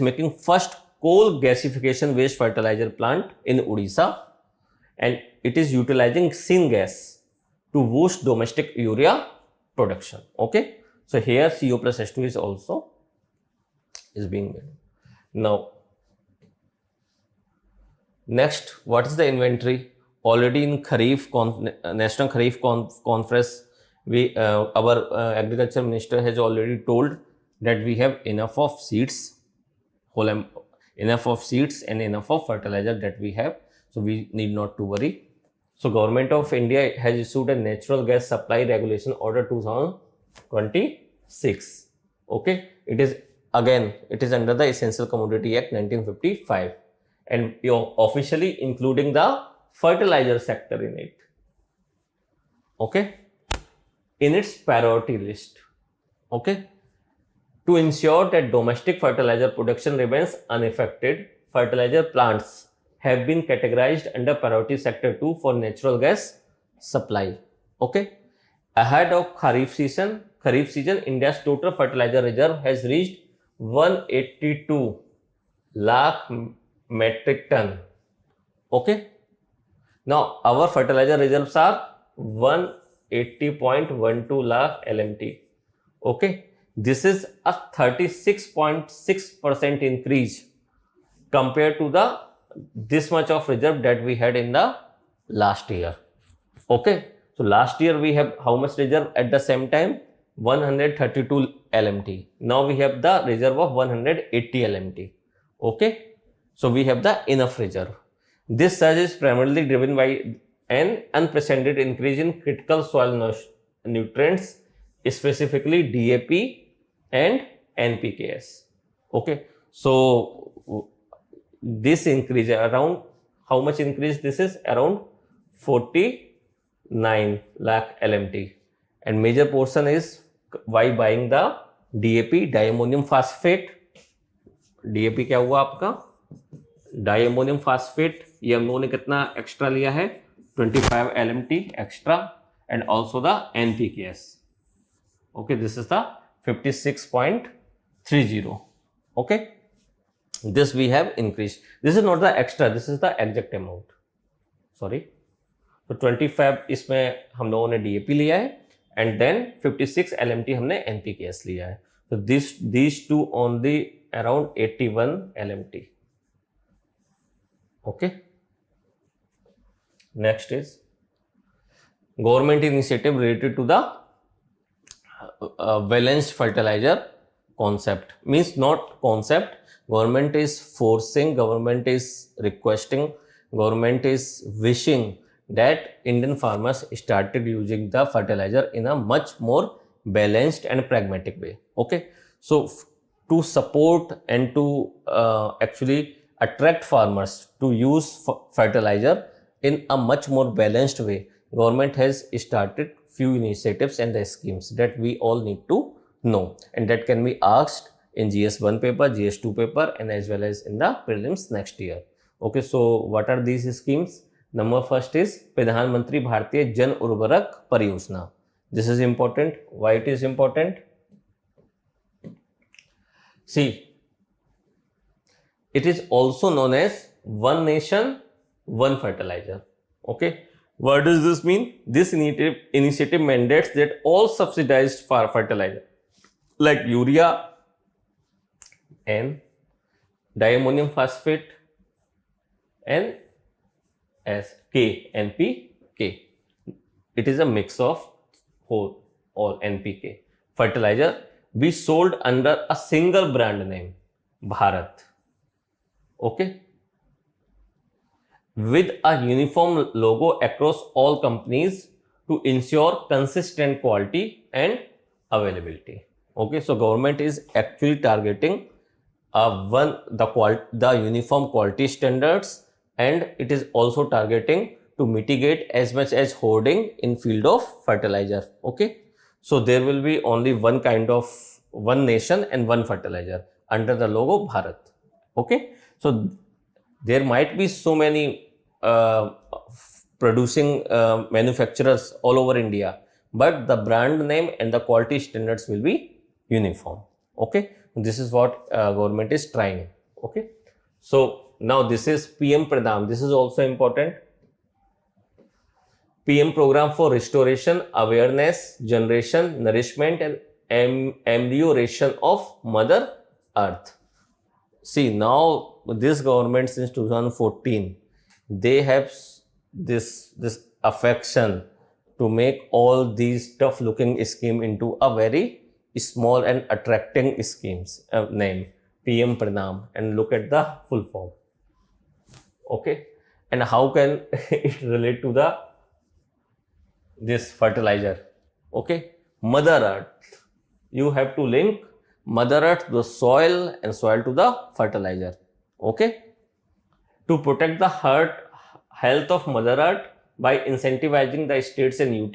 making first coal gasification waste fertilizer plant in Odisha, and it is utilizing syngas to boost domestic urea production. Okay, so here CO plus H2 is also being made. Now, Next, what is the inventory? Already in National Kharif Conference, our agriculture minister has already told that we have enough of seeds, enough of seeds and enough of fertilizer that we have, so we need not to worry. So Government of India has issued a natural gas supply regulation order 2026. Okay, it is under the Essential Commodity Act 1955, and officially including the fertilizer sector in it. Okay, in its priority list. Okay, to ensure that domestic fertilizer production remains unaffected, fertilizer plants have been categorized under priority sector 2 for natural gas supply. Okay, ahead of Kharif season, India's total fertilizer reserve has reached 182 lakh metric ton. Okay, now our fertilizer reserves are 180.12 lakh LMT. Okay, this is a 36.6% increase compared to this much of reserve that we had in the last year. Okay, so last year we have how much reserve at the same time? 132 LMT. Now we have the reserve of 180 LMT. Okay, so we have the enough reserve. This surge is primarily driven by an unprecedented increase in critical soil nutrients, specifically DAP and NPKs. Okay, so this increase around, how much increase this is? Around 49 lakh LMT, and major portion is by buying the DAP, diammonium phosphate. DAP क्या हुआ आपका? Diammonium phosphate, ये हम लोगों ने कितना extra लिया है? 25 LMT extra, and also the NPKs. Okay, this is the 56.30. Okay, this we have increased. This is not the extra, this is the exact amount. Sorry, तो 25 इसमें हम लोगों ने DAP लिया है, and then 56 LMT हमने NPKs लिया है. So these two only around 81 LMT. Okay, next is government initiative related to the balanced fertilizer concept. Means not concept, government is forcing, government is requesting, government is wishing that Indian farmers started using the fertilizer in a much more balanced and pragmatic way. Okay, so to support and to actually attract farmers to use fertilizer in a much more balanced way, government has started few initiatives and the schemes that we all need to know, and that can be asked in GS1 paper, GS2 paper, and as well as in the prelims next year. Okay, so what are these schemes? Number first is Pradhan Mantri Bharatiya Jan Urvarak Pariyojana. This is important. Why it is important? See, it is also known as One Nation, One Fertilizer. Okay, what does this mean? This initiative mandates that all subsidized fertilizer like urea and diammonium phosphate and NPK, it is a mix of all NPK fertilizer, be sold under a single brand name, Bharat. Okay, with a uniform logo across all companies to ensure consistent quality and availability. Okay, so government is actually targeting the uniform quality standards, and it is also targeting to mitigate as much as hoarding in field of fertilizer. Okay, so there will be only one nation and one fertilizer under the logo Bharat. Okay, so there might be so many producing manufacturers all over India, but the brand name and the quality standards will be uniform. Okay, this is what government is trying. Okay, so now this is PM Pradhan. This is also important. PM program for restoration, awareness, generation, nourishment, and amelioration of Mother Earth. See, now this government since 2014 they have this affection to make all these tough looking scheme into a very small and attracting schemes name, PM Pranam, and look at the full form. Okay, and how can it relate to the this fertilizer? Okay, Mother Earth. You have to link Mother Earth to the soil and soil to the fertilizer. Okay, to protect the health of Mother Earth by incentivizing the states and UT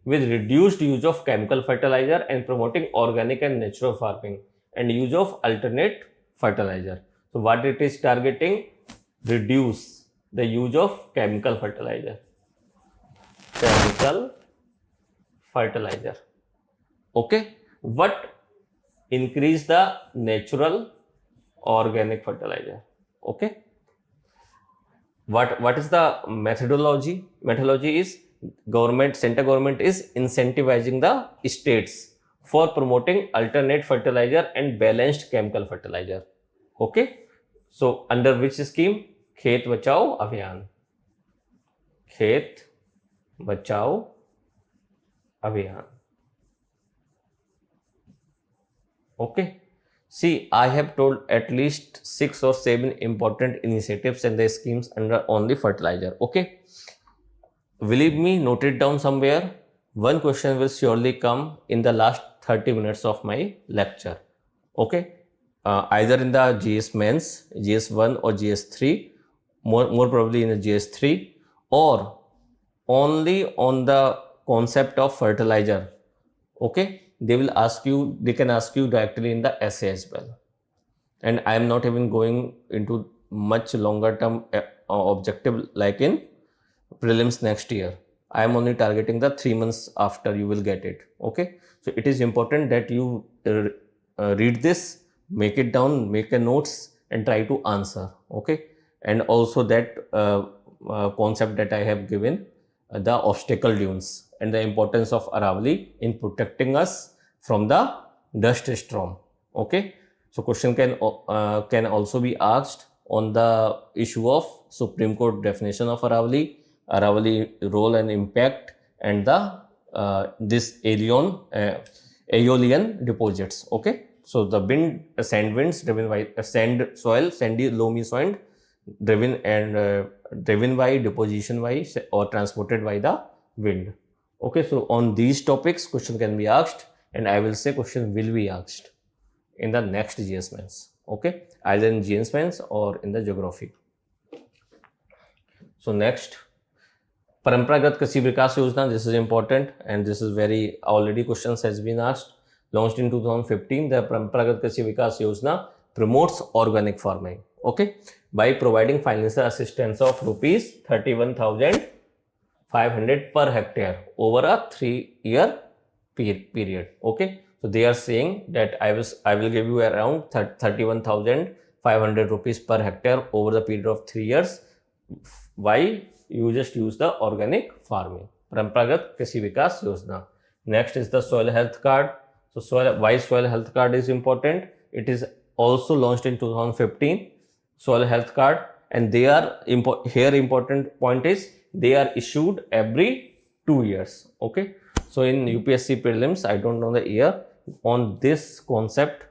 with reduced use of chemical fertilizer and promoting organic and natural farming and use of alternate fertilizer. So what it is targeting? Reduce the use of chemical fertilizer. Chemical fertilizer. Okay. What? Increase the natural organic fertilizer. Okay. What is the methodology? Methodology is center government is incentivizing the states for promoting alternate fertilizer and balanced chemical fertilizer. Okay. So under which scheme? Khet Bachao Abhiyan. Khet Bachao Abhiyan. Okay. See, I have told at least 6 or 7 important initiatives and the schemes under only fertilizer. Okay. Believe me, note it down somewhere. One question will surely come in the last 30 minutes of my lecture. Okay. Either in the GS Mains, GS1 or GS3, more probably in the GS3, or only on the concept of fertilizer. Okay. They can ask you directly in the essay as well. And I am not even going into much longer term objective like in prelims next year. I am only targeting the 3 months after you will get it. Okay. So it is important that you read this, make it down, make a notes and try to answer. Okay. And also that concept that I have given, the obstacle dunes and the importance of Aravali in protecting us from the dust storm. Okay. So question can also be asked on the issue of Supreme Court definition of Aravali role and impact, and the this aeolian deposits. Okay. So the sand winds driven by sandy loamy soil driven by deposition by or transported by the wind. Okay. So on these topics question can be asked, and I will say question will be asked in the next GS Mains. Okay. Either in GS Mains or in the geography. So next, Paramparagath Krishi Vikas Yojana. This is important and this is very already questions has been asked. Launched in 2015, the Paramparagath Krishi Vikas Yojana promotes organic farming. Okay, by providing financial assistance of rupees 31,500 per hectare over a 3-year period. Okay, so they are saying that I will give you around 31,500 rupees per hectare over the period of 3 years. Why? You just use the organic farming. Paramparagath Krishi Vikas Yojana. Next is the soil health card. So why soil health card is important? It is also launched in 2015. Soil health card, and they are important point is they are issued every 2 years. Okay. So in UPSC prelims, I don't know the year, on this concept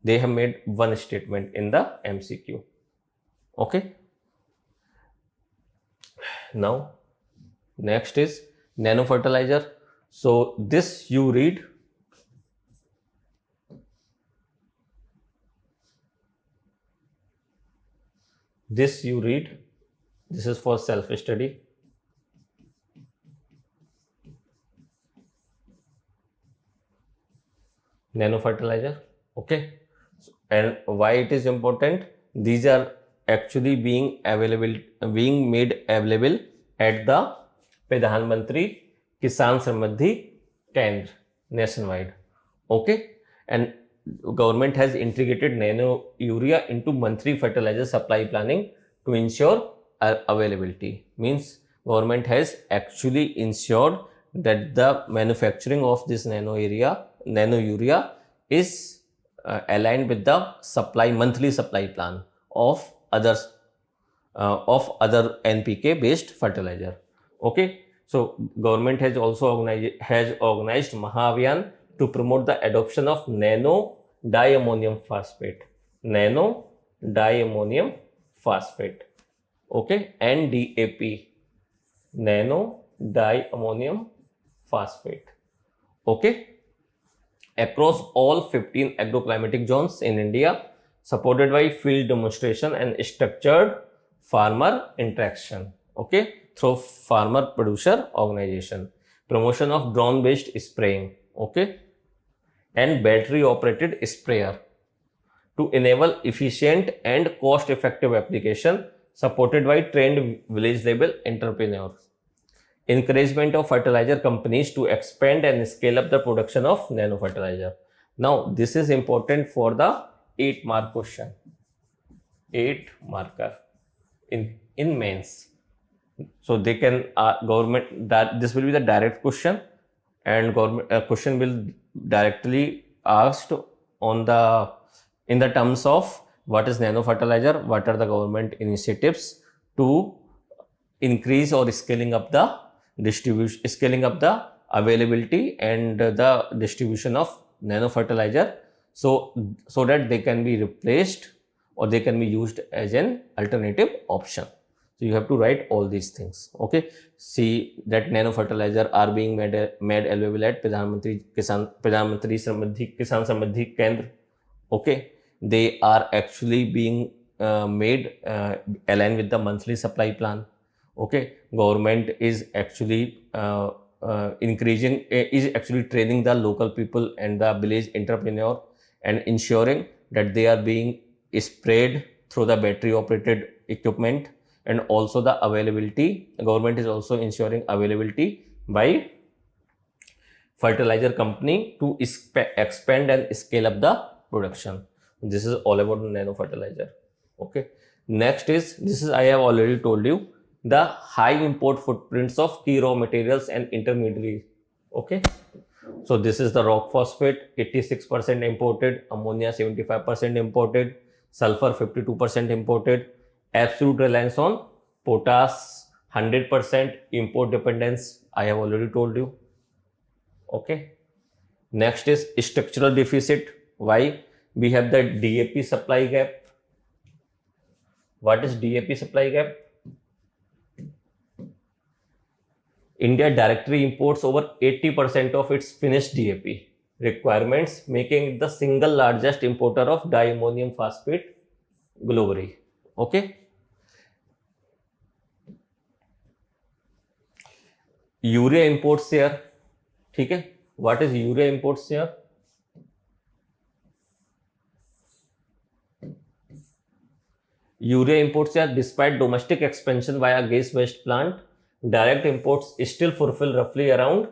they have made one statement in the MCQ. Okay. Now next is nano fertilizer. So this you read. This is for self-study. Nano fertilizer. Okay. And why it is important? These are actually being made available at the Pradhan Mantri Kisan Samriddhi Kendra nationwide. Okay. And government has integrated nano urea into monthly fertilizer supply planning to ensure availability. Means government has actually ensured that the manufacturing of this nano urea is aligned with the monthly supply plan of other of other NPK based fertilizer. Okay, so government has also organized Abhiyan to promote the adoption of nano diammonium phosphate. Nano diammonium phosphate. Okay, NDAP, nano diammonium phosphate. Okay, across all 15 agroclimatic zones in India, supported by field demonstration and structured farmer interaction. Okay, through farmer producer organization, promotion of drone based spraying. Okay, and battery operated sprayer to enable efficient and cost effective application, supported by trained village level entrepreneurs. Encouragement of fertilizer companies to expand and scale up the production of nano fertilizer. Now, this is important for the 8-mark question. 8 marker in mains. So they can government that this will be the direct question, and government question will directly asked on the in the terms of what is nano fertilizer, what are the government initiatives to increase or scaling up the distribution, scaling up the availability and the distribution of nano fertilizer, so that they can be replaced or they can be used as an alternative option. So you have to write all these things. Okay, see that nano fertilizer are being made available at Pradhan Mantri Kisan Samriddhi Kendra. Okay, they are actually being made aligned with the monthly supply plan. Okay, government is actually is actually training the local people and the village entrepreneur and ensuring that they are being sprayed through the battery operated equipment, and also the availability. The government is also ensuring availability by fertilizer company to expand and scale up the production. This is all about nano fertilizer. Okay, next is, this is I have already told you, the high import footprints of key raw materials and intermediaries. Okay, so this is the rock phosphate, 86% imported, ammonia 75% imported, sulfur 52% imported, absolute reliance on potash 100%, import dependence I have already told you. Okay, next is structural deficit. Why? We have the DAP supply gap. What is DAP supply gap? India directly imports over 80% of its finished DAP requirements, making it the single largest importer of diammonium phosphate globally. Okay, urea import share. ठीक है, what is urea import share? Urea import share, despite domestic expansion via gas waste plant, direct imports still fulfill roughly around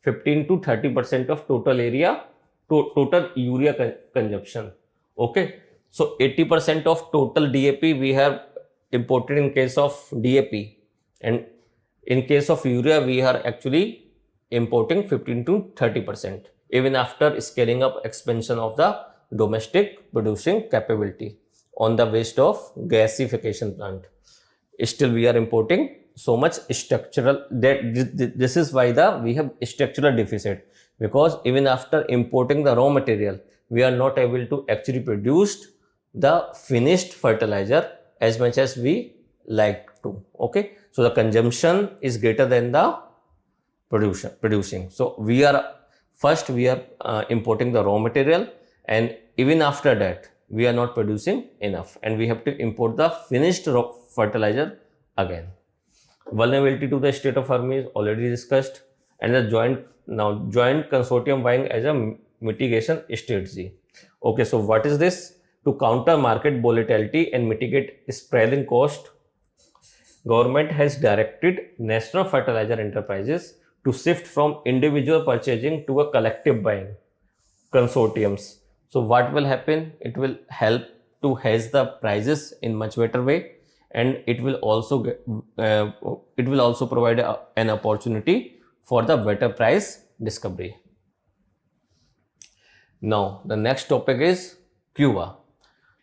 15 to 30% of total area, total urea consumption. Okay, so 80% of total DAP we have imported in case of DAP, and in case of urea we are actually importing 15 to 30%, even after scaling up expansion of the domestic producing capability on the waste of gasification plant. Still we are importing so much structural, that this is why we have structural deficit, because even after importing the raw material we are not able to actually produce the finished fertilizer as much as we like to. Okay, so the consumption is greater than the producing. So we are importing the raw material, and even after that we are not producing enough, and we have to import the finished fertilizer again. Vulnerability to the state of Hormuz is already discussed, and the joint consortium buying as a mitigation strategy. Okay, so what is this? To counter market volatility and mitigate spreading cost, government has directed national fertilizer enterprises to shift from individual purchasing to a collective buying consortiums. So what will happen? It will help to hedge the prices in much better way, and it will also provide an opportunity for the better price discovery. Now the next topic is Cuba.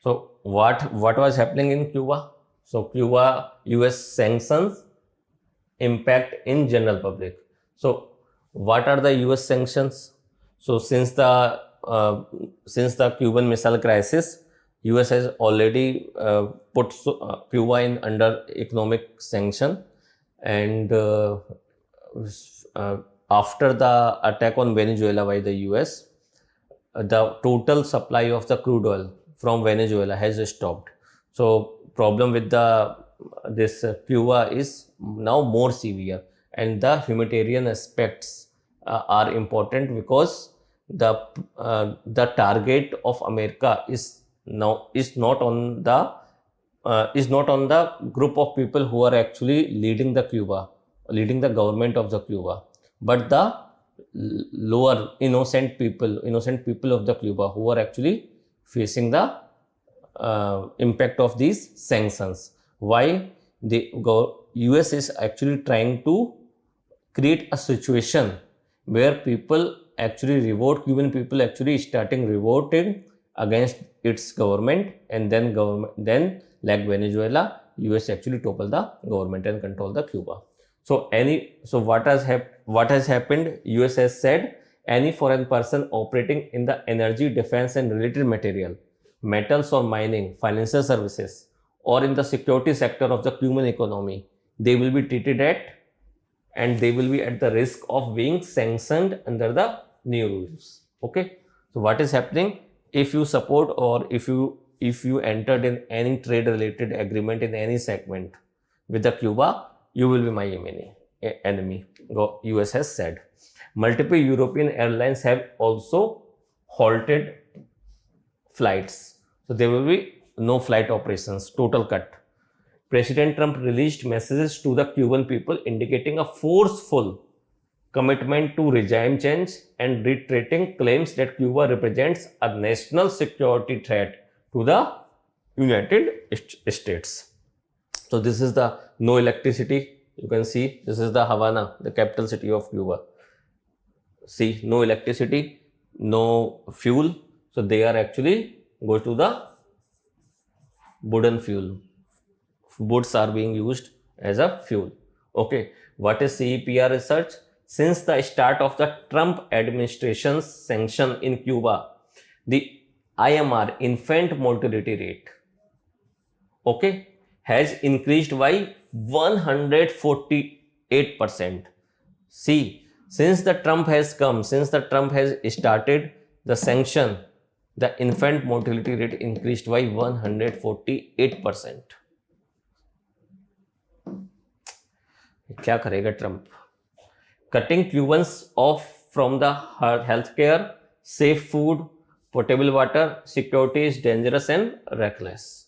So what was happening in Cuba? So Cuba, US sanctions impact in general public. So what are the US sanctions? So since the Cuban Missile Crisis, US has already put Cuba in under economic sanction, and after the attack on Venezuela by the US, the total supply of the crude oil from Venezuela has stopped. So problem with the this Cuba is now more severe, and the humanitarian aspects are important, because the target of America is not on the group of people who are actually leading the government of the Cuba, but the lower innocent people of the Cuba, who are actually facing the impact of these sanctions. Why the US is actually trying to create a situation where Cuban people actually starting revolting against its government, and then like Venezuela, US actually topple the government and control the Cuba. So what has happened? US has said any foreign person operating in the energy, defense and related metals or mining, financial services, or in the security sector of the Cuban economy, they will be at the risk of being sanctioned under the new rules. Okay, so what is happening? If you support, or if you entered in any trade related agreement in any segment with the Cuba, you will be my enemy, US has said. Multiple European airlines have also halted flights. So there will be no flight operations, total cut. President Trump released messages to the Cuban people indicating a forceful commitment to regime change and reiterating claims that Cuba represents a national security threat to the United States. So this is the no electricity. You can see this is the Havana, the capital city of Cuba. See, no electricity, no fuel. So they are actually go to the wooden fuel. Woods are being used as a fuel. Okay, what is CEPR research? Since the start of the Trump administration's sanction in Cuba, the IMR, infant mortality rate, okay, has increased by 148%. See, since the Trump has started the sanction, the infant mortality rate increased by 148%. क्या करेगा Trump? Cutting Cubans off from the healthcare, safe food, potable water, security is dangerous and reckless.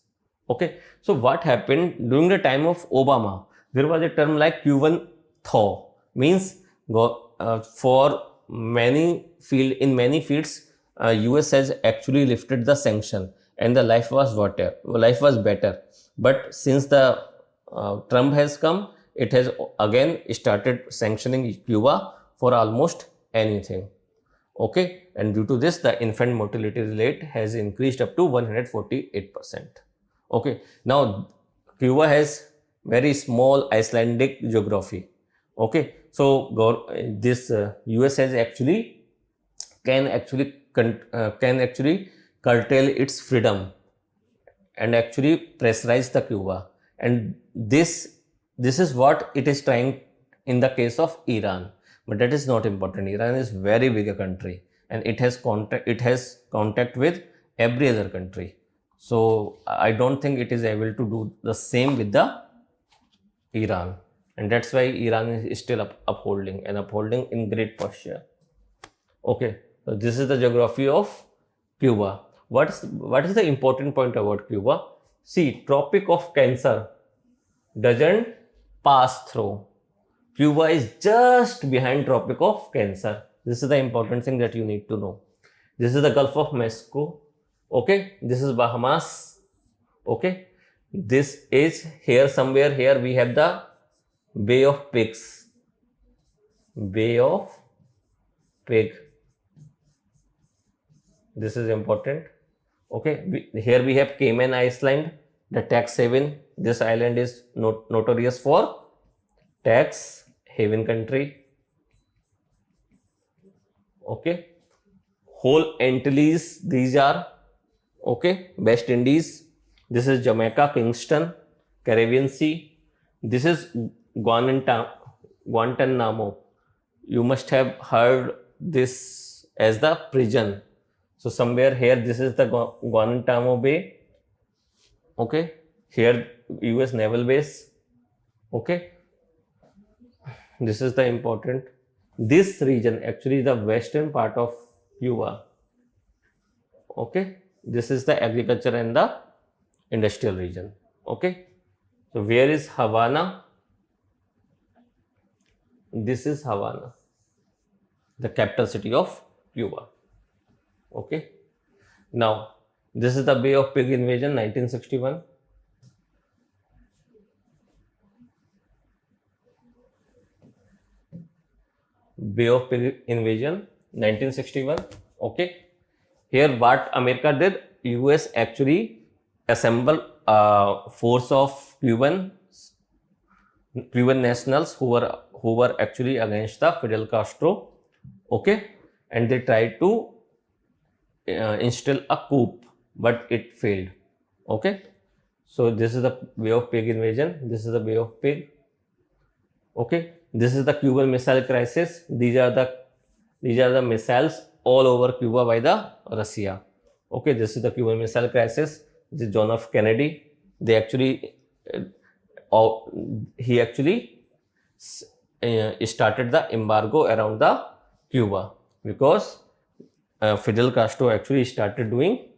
Okay, so what happened during the time of Obama? There was a term like Cuban thaw, means for many fields, US has actually lifted the sanction and the life was better. But since the Trump has come, it has again started sanctioning Cuba for almost anything. Okay, and due to this, the infant mortality rate has increased up to 148%. Okay, now Cuba has very small Icelandic geography. Okay, so this US has can actually curtail its freedom and actually pressurize the Cuba, and this is what it is trying in the case of Iran. But that is not important. Iran is very big a country, and it has contact with every other country. So I don't think it is able to do the same with the Iran, and that's why Iran is still upholding in great posture. Okay, so this is the geography of Cuba. What is the important point about Cuba? See, Tropic of Cancer doesn't pass through. Cuba is just behind Tropic of Cancer. This is the important thing that you need to know. This is the Gulf of Mexico. Okay, this is Bahamas. Okay, this is here somewhere. Here we have the Bay of Pigs. Bay of Pig. This is important. Okay, here we have Cayman Island. the tax haven. This island is notorious for tax haven country. Okay, whole Antilles, these are, okay, West Indies. This is Jamaica, Kingston, Caribbean Sea. This is Guantanamo. You must have heard this as the prison. So somewhere here, this is the Guantanamo Bay. Okay, here US naval base. Okay, this is the important. This region, actually the western part of Cuba. Okay, this is the agriculture and the industrial region. Okay, so where is Havana? This is Havana, the capital city of Cuba. Okay, now this is the Bay of Pig invasion, 1961. Bay of Pig invasion, 1961. Okay, here what America did, US actually assembled a force of Cuban nationals who were actually against the Fidel Castro. Okay, and they tried to instill a coup, but it failed. Okay, so this is the Bay of Pig invasion. This is the Bay of Pig. Okay, this is the Cuban Missile Crisis. These are the missiles all over Cuba by the Russia. Okay, this is the Cuban Missile Crisis. This is John F. Kennedy. They actually, he actually started the embargo around the Cuba because Fidel Castro actually started doing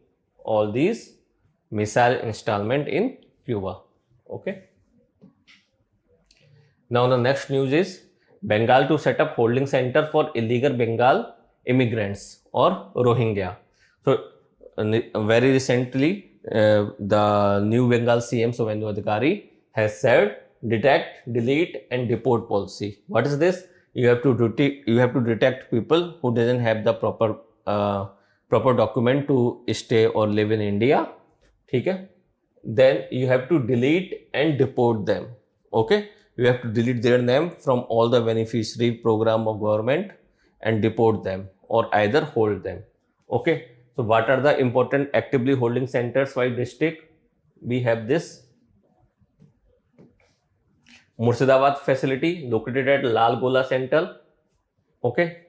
all these missile installment in Cuba. Okay. Now the next news is Bengal to set up holding center for illegal Bengal immigrants or Rohingya. So very recently, the new Bengal CM Suvendu Adhikari has said detect, delete, and deport policy. What is this? You have to detect people who doesn't have the proper document to stay or live in India. Okay? Then you have to delete and deport them. Okay? You have to delete their name from all the beneficiary program of government and deport them or either hold them. Okay? So what are the important actively holding centers by district? We have this Murshidabad facility located at Lal Gola Center. Okay.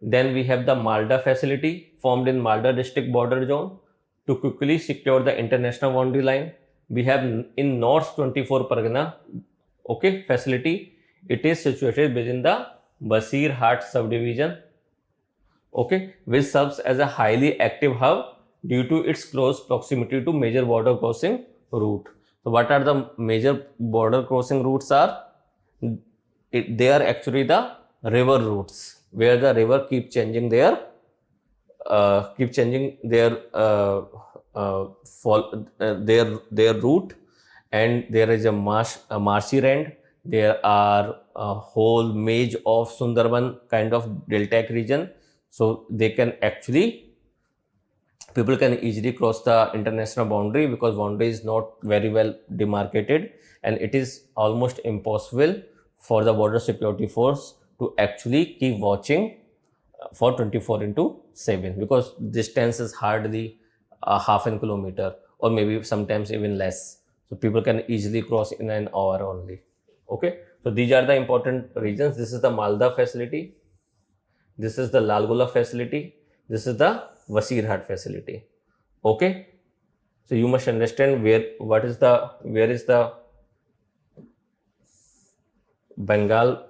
Then we have the Malda facility formed in Malda district border zone to quickly secure the international boundary line. We have in North 24 Pargana, okay, facility. It is situated within the Basirhat subdivision, okay, which serves as a highly active hub due to its close proximity to major border crossing route. So what are the major border crossing routes are? They are actually the river routes where the river keep changing their route, and there is a marshy land. There are a whole maze of Sundarban kind of deltaic region, so they can actually, people can easily cross the international boundary because boundary is not very well demarcated, and it is almost impossible for the border security force to actually keep watching for 24/7 because distance is hardly half a kilometer or maybe sometimes even less. So people can easily cross in an hour only. Okay, so these are the important regions. This is the Malda facility. This is the Lalgola facility. This is the Wasirhat facility. Okay, so you must understand where is the Bengal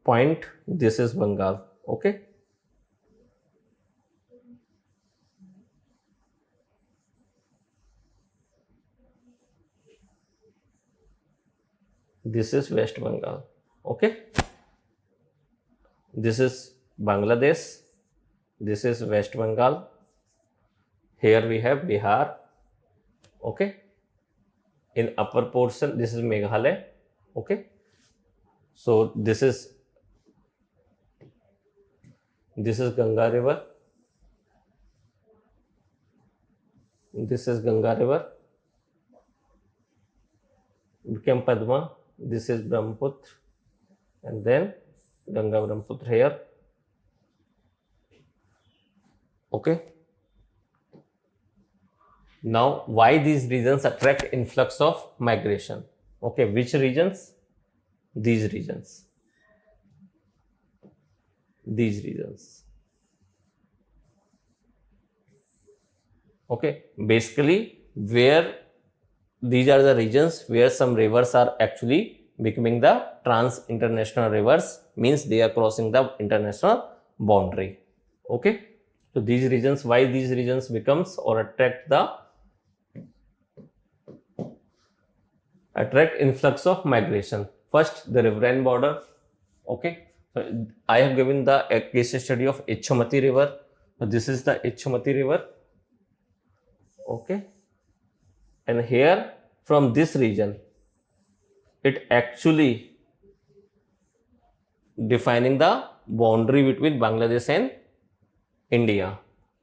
point. This is Bengal. Okay. This is West Bengal. Okay. This is Bangladesh. This is West Bengal. Here we have Bihar. Okay. In upper portion, this is Meghalaya. Okay. So this is Ganga River. This is Ganga River. became Padma. This is Brahmaputra, and then Ganga Brahmaputra here. Okay. Now, why these regions attract influx of migration? Okay, which regions? These regions. These regions. Okay, basically, where these are the regions where some rivers are actually becoming the trans-international rivers, means they are crossing the international boundary. Okay, so these regions, why these regions becomes or attract influx of migration. First, the riverine border. Okay, so I have given the case study of Ichhamati river. So this is the Ichhamati river. Okay, and here from this region, it actually defining the boundary between Bangladesh and India.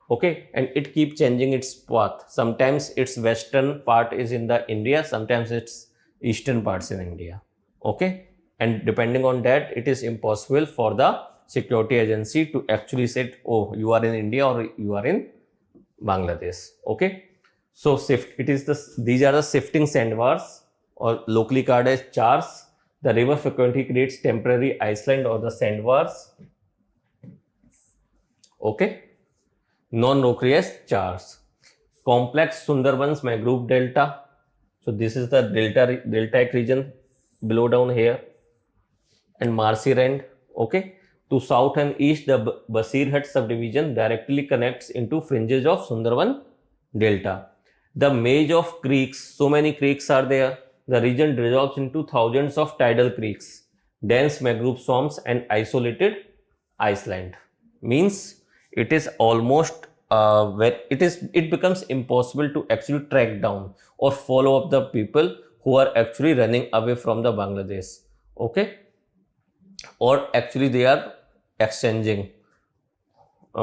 Okay, and it keeps changing its path. Sometimes its western part is in the India, sometimes its eastern parts in India. Okay, and depending on that, it is impossible for the security agency to actually say, oh, you are in India or you are in Bangladesh. Okay, so these are the shifting sandbars, or locally called as chars. The river frequently creates temporary island or the sandbars. Okay, non-nocreous chars. Complex Sundarbans mangrove delta. So this is the deltaic region below down here, and marshy rand. Okay, to south and east, the Basirhat subdivision directly connects into fringes of Sundarban delta. The maze of creeks, so many creeks are there. The region dissolves into thousands of tidal creeks, dense mangrove swamps, and isolated island. Means it is almost it becomes impossible to actually track down or follow up the people who are actually running away from the Bangladesh. Okay, or actually they are exchanging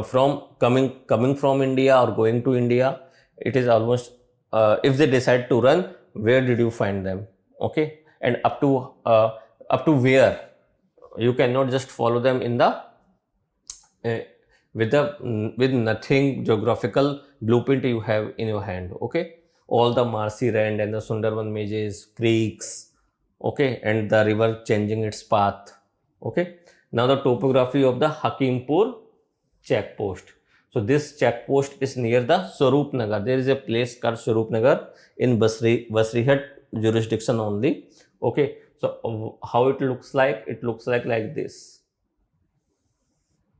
from coming from India or going to India. It is almost if they decide to run, where did you find them? Okay, and up to where? You cannot just follow them in the with nothing geographical blueprint you have in your hand. Okay, all the marshy rand and the Sundarban mazes, creeks. Okay, and the river changing its path. Okay, now the topography of the Hakimpur check post. So this check post is near the Swarup Nagar. There is a place called Swarup Nagar in Basrihat jurisdiction only. Okay, so how it looks like? It looks like this.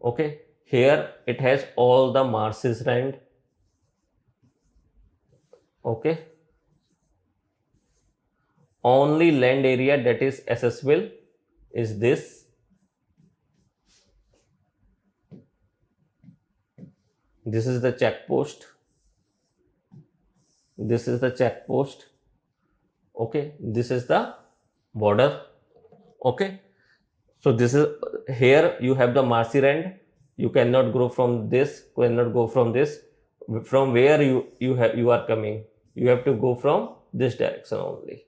Okay, here it has all the marshes rand. Okay, only land area that is accessible is this. This is the check post. This is the check post. Okay, this is the border. Okay, so this is here you have the marshy rand. You cannot go from this. Cannot go from this. From where you are coming, you have to go from this direction only.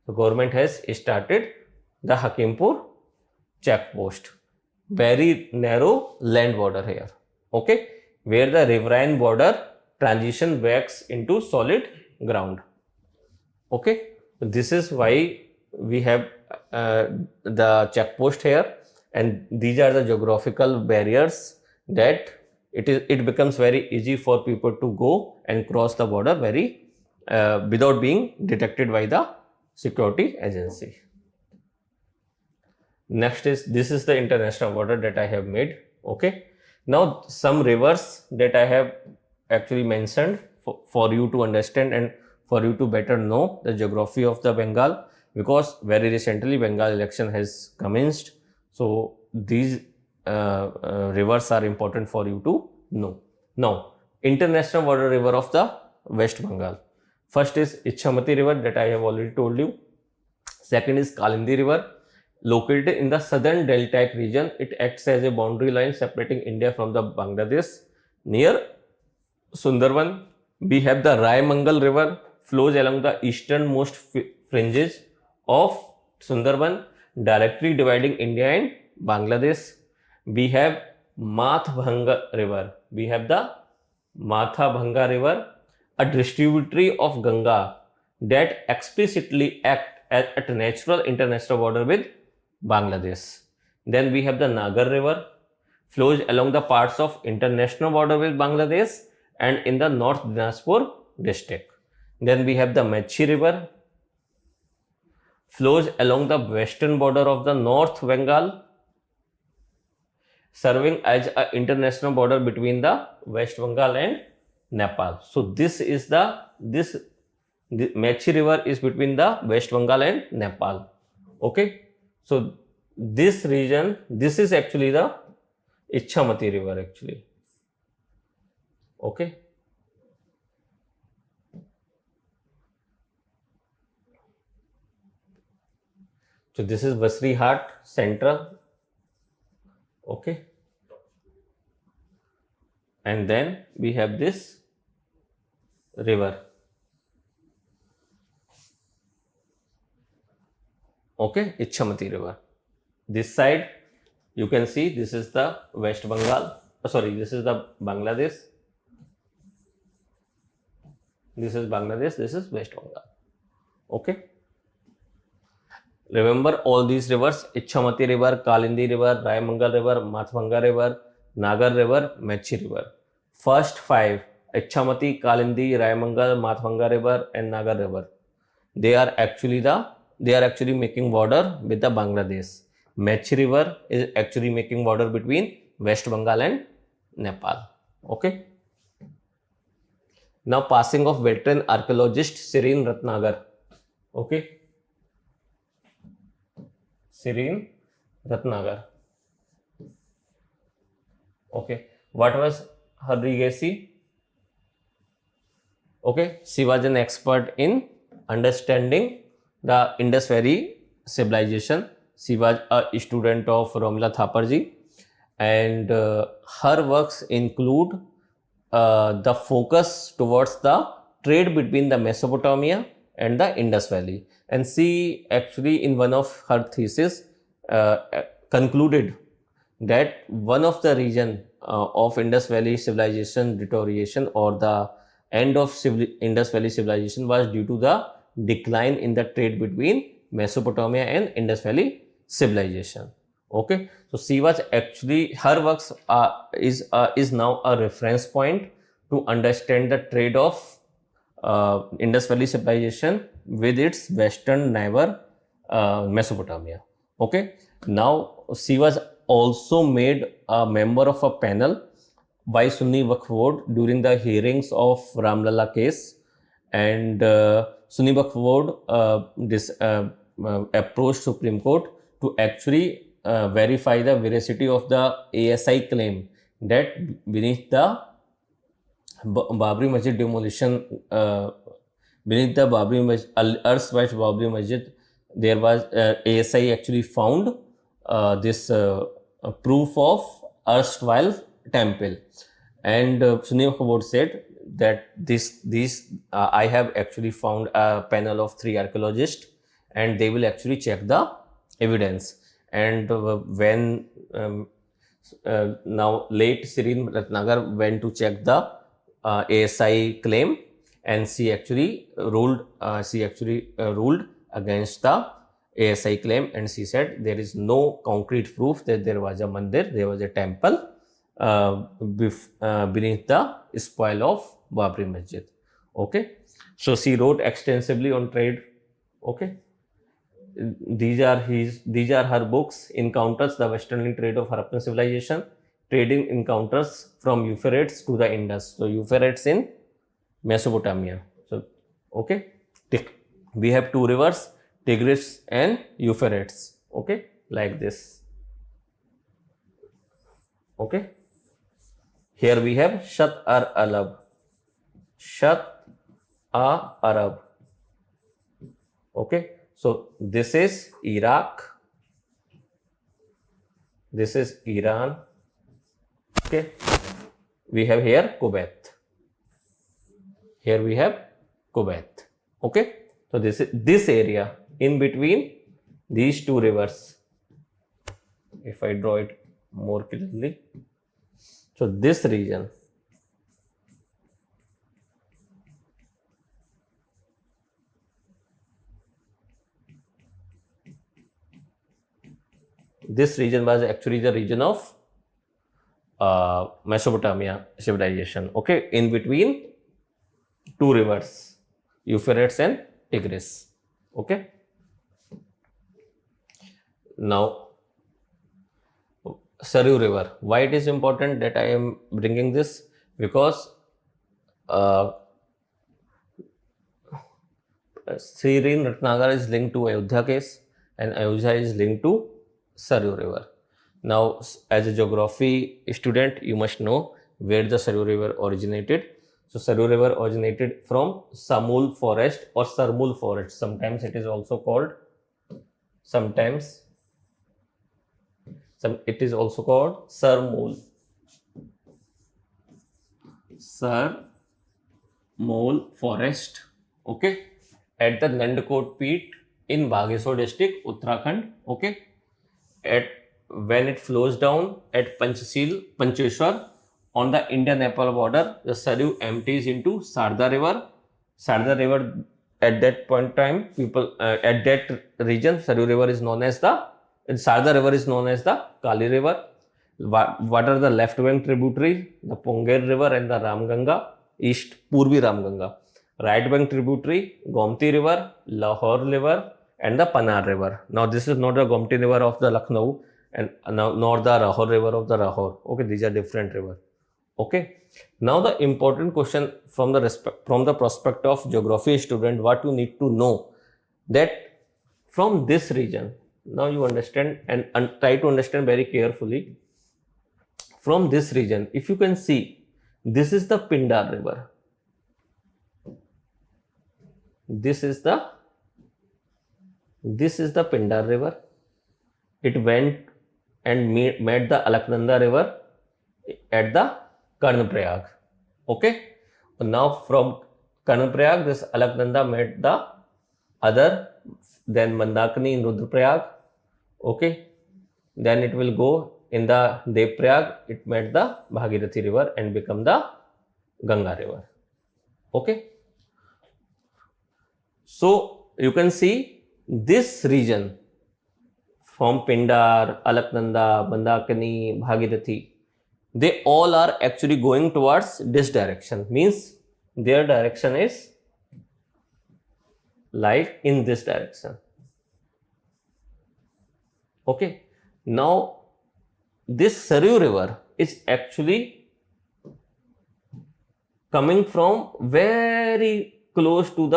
The government has started the Hakimpur check post. Very narrow land border here. Okay, where the riverine border transition backs into solid ground. Okay, this is why we have the check post here, and these are the geographical barriers that it becomes very easy for people to go and cross the border without being detected by the security agency. Next this is the international border that I have made. Okay, now some rivers that I have actually mentioned for you to understand and for you to better know the geography of the Bengal, because very recently Bengal election has commenced. So these rivers are important for you to know. Now, international border river of the West Bengal. First is Ichhamati river that I have already told you. Second is Kalindi river. Located in the southern deltaic region, it acts as a boundary line separating India from the Bangladesh. Near Sundarban, we have the Raimangal river, flows along the easternmost fringes of Sundarban, directly dividing India and Bangladesh. We have Mathbhanga River. We have the Mathabhanga River, a distributary of Ganga that explicitly act at a natural international border with Bangladesh. Then we have the Nagar River, flows along the parts of international border with Bangladesh and in the North Dinajpur district. Then we have the Mechi River, flows along the western border of the North Bengal, serving as an international border between the West Bengal and Nepal. So this Mechi River is between the West Bengal and Nepal. Okay, so this region, this is actually the Ichamati River actually. Okay. So this is Vasri Ghat Central. Okay. And then we have this river. Okay, Ichamati River. This side you can see this is the West Bengal. This is the Bangladesh. This is Bangladesh. This is West Bengal. Okay. Remember all these rivers: Ichamati River, Kalindi River, Raimangal River, Mathbhanga River, Nagar River, Mechi River. First five: Ichamati, Kalindi, Raimangal, Mathbhanga River, and Nagar River. They are actually making border with the Bangladesh. Mechi River is actually making border between West Bengal and Nepal. Okay. Now passing of veteran archaeologist Shereen Ratnagar. Okay. Shereen Ratnagar. Okay. What was her legacy? Okay. She was an expert in understanding the Indus Valley civilization. She was a student of Romila Thaparji, and her works include the focus towards the trade between the Mesopotamia and the Indus Valley. And she actually in one of her thesis concluded that one of the region of Indus Valley civilization deterioration or the end of Indus Valley civilization was due to the decline in the trade between Mesopotamia and Indus Valley civilization. Okay, so she was actually, her works is now a reference point to understand the trade of Indus Valley civilization with its western neighbor Mesopotamia. Okay, now she was also made a member of a panel by Sunni Waqf Board during the hearings of Ramlala case, and Sunni Waqf Board approached Supreme Court to actually verify the veracity of the ASI claim that beneath the Babri Masjid demolition, beneath the erstwhile Babri Masjid, there was ASI actually found this proof of erstwhile temple, and Sunni Waqf Board said that I have actually found a panel of 3 archaeologists and they will actually check the evidence. And when now late Shereen Ratnagar went to check the ASI claim, and she actually ruled against the ASI claim, and she said there is no concrete proof that there was a mandir, there was a temple beneath the spoil of Babri Masjid. Okay, so she wrote extensively on trade. Okay, these are her books: Encounters, the Western Trade of Harappan Civilization, Trading Encounters from Euphrates to the Indus. So Euphrates in Mesopotamia. So okay, we have 2 rivers, Tigris and Euphrates. Okay, like this. Okay, here we have Shat Arab. Okay, so this is Iraq, this is Iran. Okay, we have here Kuwait. Here we have Kuwait. Okay, so this area in between these two rivers. If I draw it more clearly, so this region, was actually the region of Mesopotamia civilization. Okay, in between two rivers, Euphrates and Tigris. Okay, now Saryu River. Why it is important that I am bringing this? Because Shereen Ratnagar is linked to Ayodhya case, and Ayodhya is linked to Saryu River. Now, as a geography student, you must know where the Saryu River originated. So, Saryu River originated from Samul forest or Sarmul forest. Sometimes it is also called, it is also called Sarmul. Sarmul forest. Okay, at the Nandkot Peak in Bageshwar district, Uttarakhand. Okay, when it flows down at Pancheshwar on the India-Nepal border, the Saryu empties into Sarda River. Sarda River, at that point in time, people at that region, Sarda River is known as the Kali River. What are the left bank tributaries? The Ponger River and the Ramganga, East Purvi Ramganga. Right bank tributary, Gomti River, Lahore River, and the Panar River. Now, this is not the Gomti River of the Lucknow and nor the Rahor River of the Rahor. Okay, these are different rivers. Okay. Now, the important question from the prospect of geography student, what you need to know, that from this region, now you understand and try to understand very carefully. From this region, if you can see, this is the Pindar River. This is the Pindar River. It went and met the Alaknanda River at the Karnaprayag. Okay. Now from Karnaprayag, this Alaknanda met the other, then Mandakini in Rudraprayag. Okay. Then it will go in the Devprayag. It met the Bhagirathi River and become the Ganga River. Okay. So you can see this region from Pindar, Alaknanda, Mandakini, Bhagirathi, they all are actually going towards this direction. Means their direction is like in this direction. Okay. Now, this Saryu River is actually coming from very close to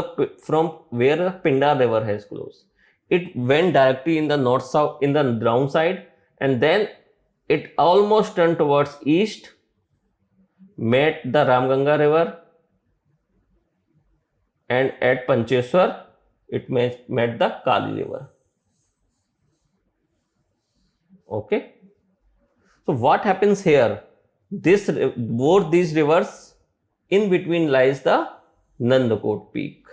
from where the Pindar River has closed. It went directly in the north-south, in the down side, and then it almost turned towards east, met the Ramganga River, and at Pancheshwar, it met the Kali River. Okay. So what happens here? Both these rivers, in between lies the Nandakot Peak.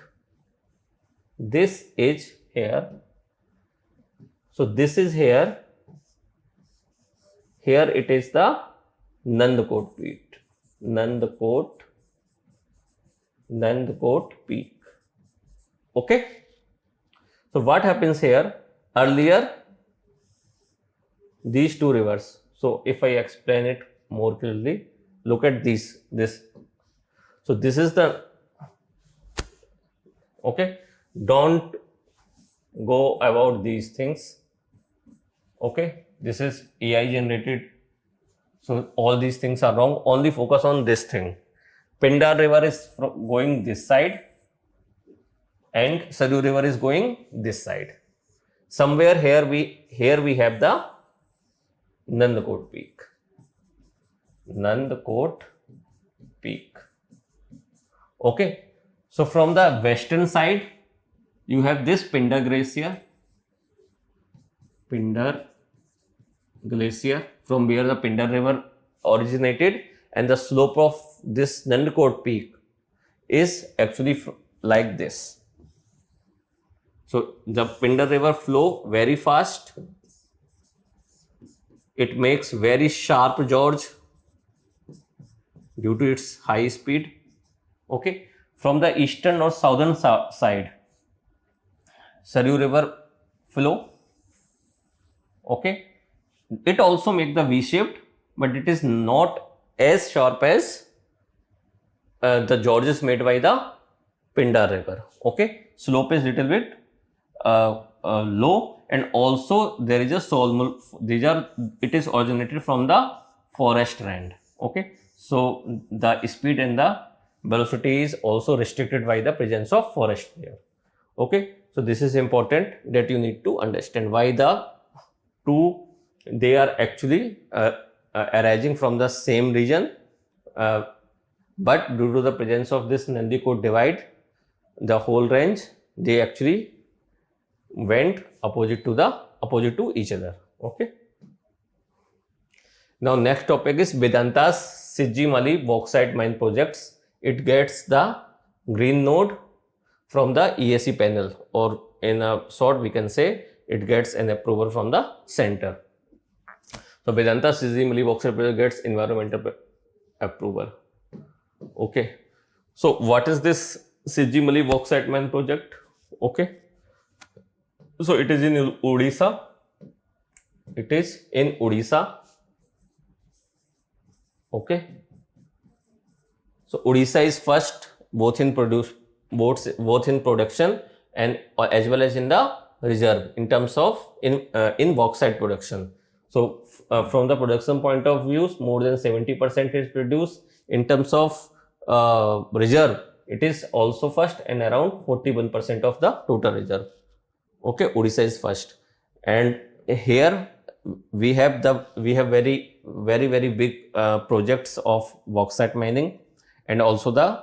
This is here. So this is here. Here it is the Nandakot Peak. Nandakot Peak. Okay. So what happens here? Earlier, these two rivers. So if I explain it more clearly, look at this. So this is the, okay, don't go about these things. Okay, this is AI generated. So all these things are wrong. Only focus on this thing. Pindar River is going this side and Saryu River is going this side. Somewhere here we have the Nandakot Peak. Nandakot Peak. Okay. So from the western side, you have this Pindar Glacier. Pindar Glacier, from where the Pindar River originated, and the slope of this Nandakot Peak is actually like this. So the Pindar river flow very fast. It makes very sharp gorge due to its high speed. Okay, from the eastern or southern side, Saryu river flow. Okay, it also make the V-shaped, but it is not as sharp as the gorges made by the Pindar river. Okay, slope is little bit low, and also there is a solmal. It is originated from the forest rand. Okay, so the speed and the velocity is also restricted by the presence of forest there. Okay, so this is important that you need to understand why the two, they are actually arising from the same region, but due to the presence of this Nandikot divide, the whole range, they actually went opposite to each other. Okay. Now next topic is Vedanta's Sijimali bauxite mine projects. It gets the green node from the EAC panel, or in a short we can say it gets an approval from the center. So Vedanta Sijimali bauxite project gets environmental approval. Okay. So what is this Sijimali bauxite mine project? Okay. So it is in Odisha. It is in Odisha. Okay. So Odisha is first both in production and as well as in the reserve in terms of in bauxite production. So from the production point of view, more than 70% is produced. In terms of reserve, it is also first and around 41% of the total reserve. Okay, Odisha is first, and here we have very big projects of bauxite mining, and also the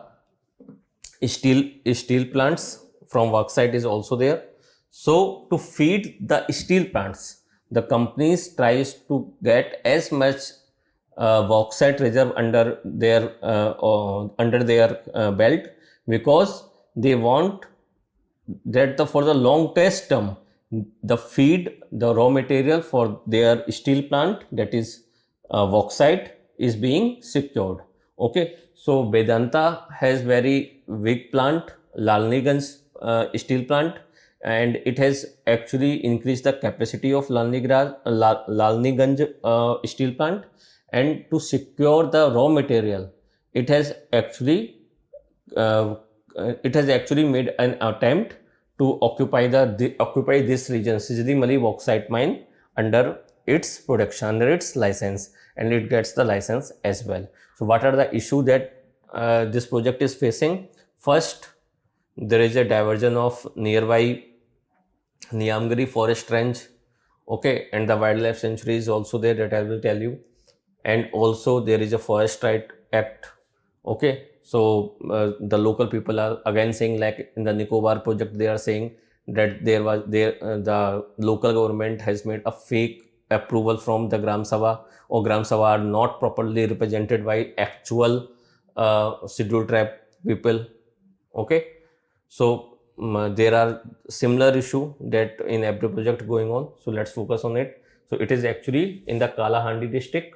steel plants from bauxite is also there. So to feed the steel plants, the companies tries to get as much bauxite reserve under their belt, because they want that for the long term, the raw material for their steel plant, that is bauxite, is being secured. Okay, so Vedanta has very big plant, Lalniganj steel plant, and it has actually increased the capacity of Lalniganj steel plant. And to secure the raw material, it has actually made an attempt to occupy this region, Sijimali bauxite mine, under its production, under its license, and it gets the license as well. So what are the issue that this project is facing? First, there is a diversion of nearby Niamgiri forest range. Okay, and the wildlife sanctuary is also there, that I will tell you. And also there is a Forest Right Act. Okay, so the local people are again saying, like in the Nicobar project, they are saying that the local government has made a fake approval from the Gram Sabha, or Gram Sabha are not properly represented by actual scheduled tribe people. Okay, so there are similar issue that in every project going on. So let's focus on it. So it is actually in the Kalahandi district.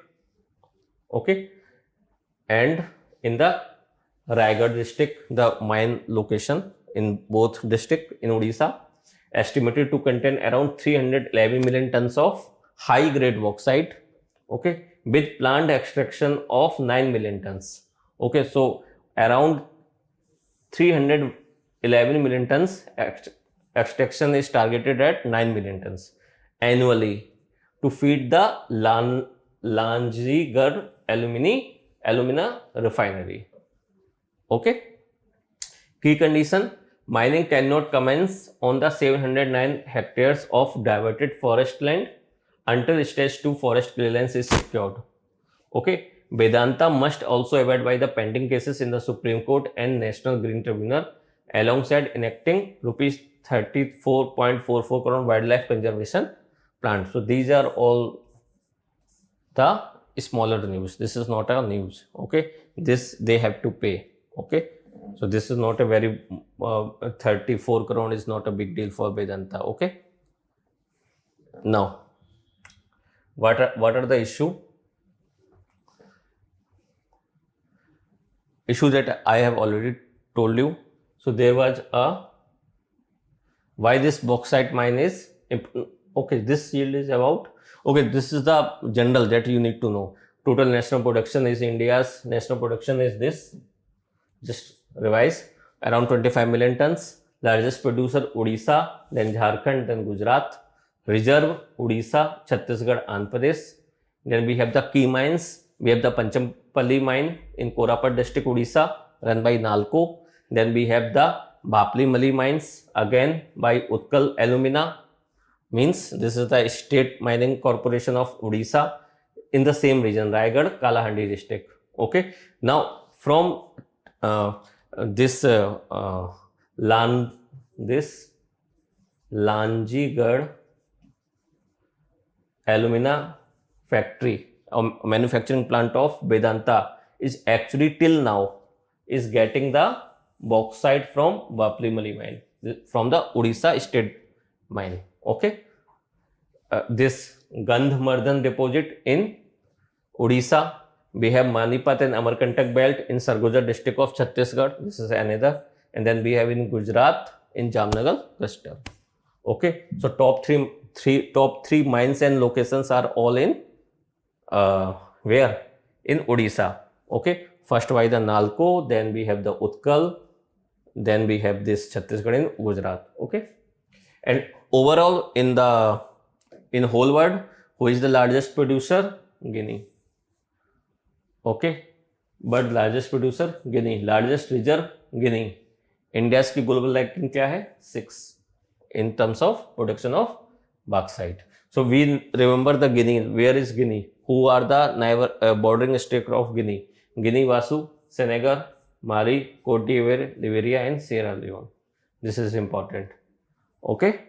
Okay, and in the Raigad district, the mine location in both district in Odisha, estimated to contain around 311 million tons of high grade bauxite. Okay, with planned extraction of 9 million tons. Okay, so around 311 million tons extraction is targeted at 9 million tons annually to feed the Lanjigarh alumina refinery. Okay. Key condition: mining cannot commence on the 709 hectares of diverted forest land until stage 2 forest clearance is secured. Okay. Vedanta must also abide by the pending cases in the Supreme Court and National Green Tribunal, alongside enacting rupees 34.44 crore wildlife conservation plan. So these are all the smaller news. This is not a news. Okay, this they have to pay. Okay, So this is not a very 34 crore is not a big deal for Vedanta. Okay. Now, what are the issue that I have already told you? So there was a why this bauxite mine is okay. This yield is about okay. This is the general that you need to know. Total national production is India's national production is this. Just revise around 25 million tons. Largest producer Odisha, then Jharkhand, then Gujarat. Reserve Odisha, Chhattisgarh, Andhra Pradesh. Then we have the key mines. We have the Panchampally mine in Koraput district, Odisha, run by Nalco. Then we have the Bapli Mali mines, again by Utkal Alumina. Means this is the state mining corporation of Odisha in the same region, Raigad, Kalahandi district. Okay. Now from this Lanjigarh alumina factory, manufacturing plant of Vedanta is actually till now is getting the bauxite from Bapli Mali mine, from the Odisha state mine. Okay. This Gandhmardan deposit in Odisha. We have Manipat and Amarkantak belt in Sargoja district of Chhattisgarh. This is another. And then we have in Gujarat in Jamnagar cluster. Okay. So top three mines and locations are all in where? In Odisha. Okay. First by the Nalco, then we have the Utkal, then we have this Chhattisgarh in Gujarat. Okay. And overall in whole world, who is the largest producer? Guinea. Okay. But largest producer Guinea. Largest reserve Guinea. India's की global ranking क्या है? 6 in terms of production of bauxite. So we remember the Guinea. Where is Guinea? Who are the neighbor bordering state of Guinea? Guinea Bissau, Senegal, Mali, Cote d'Ivoire, Liberia, and Sierra Leone. This is important. Okay.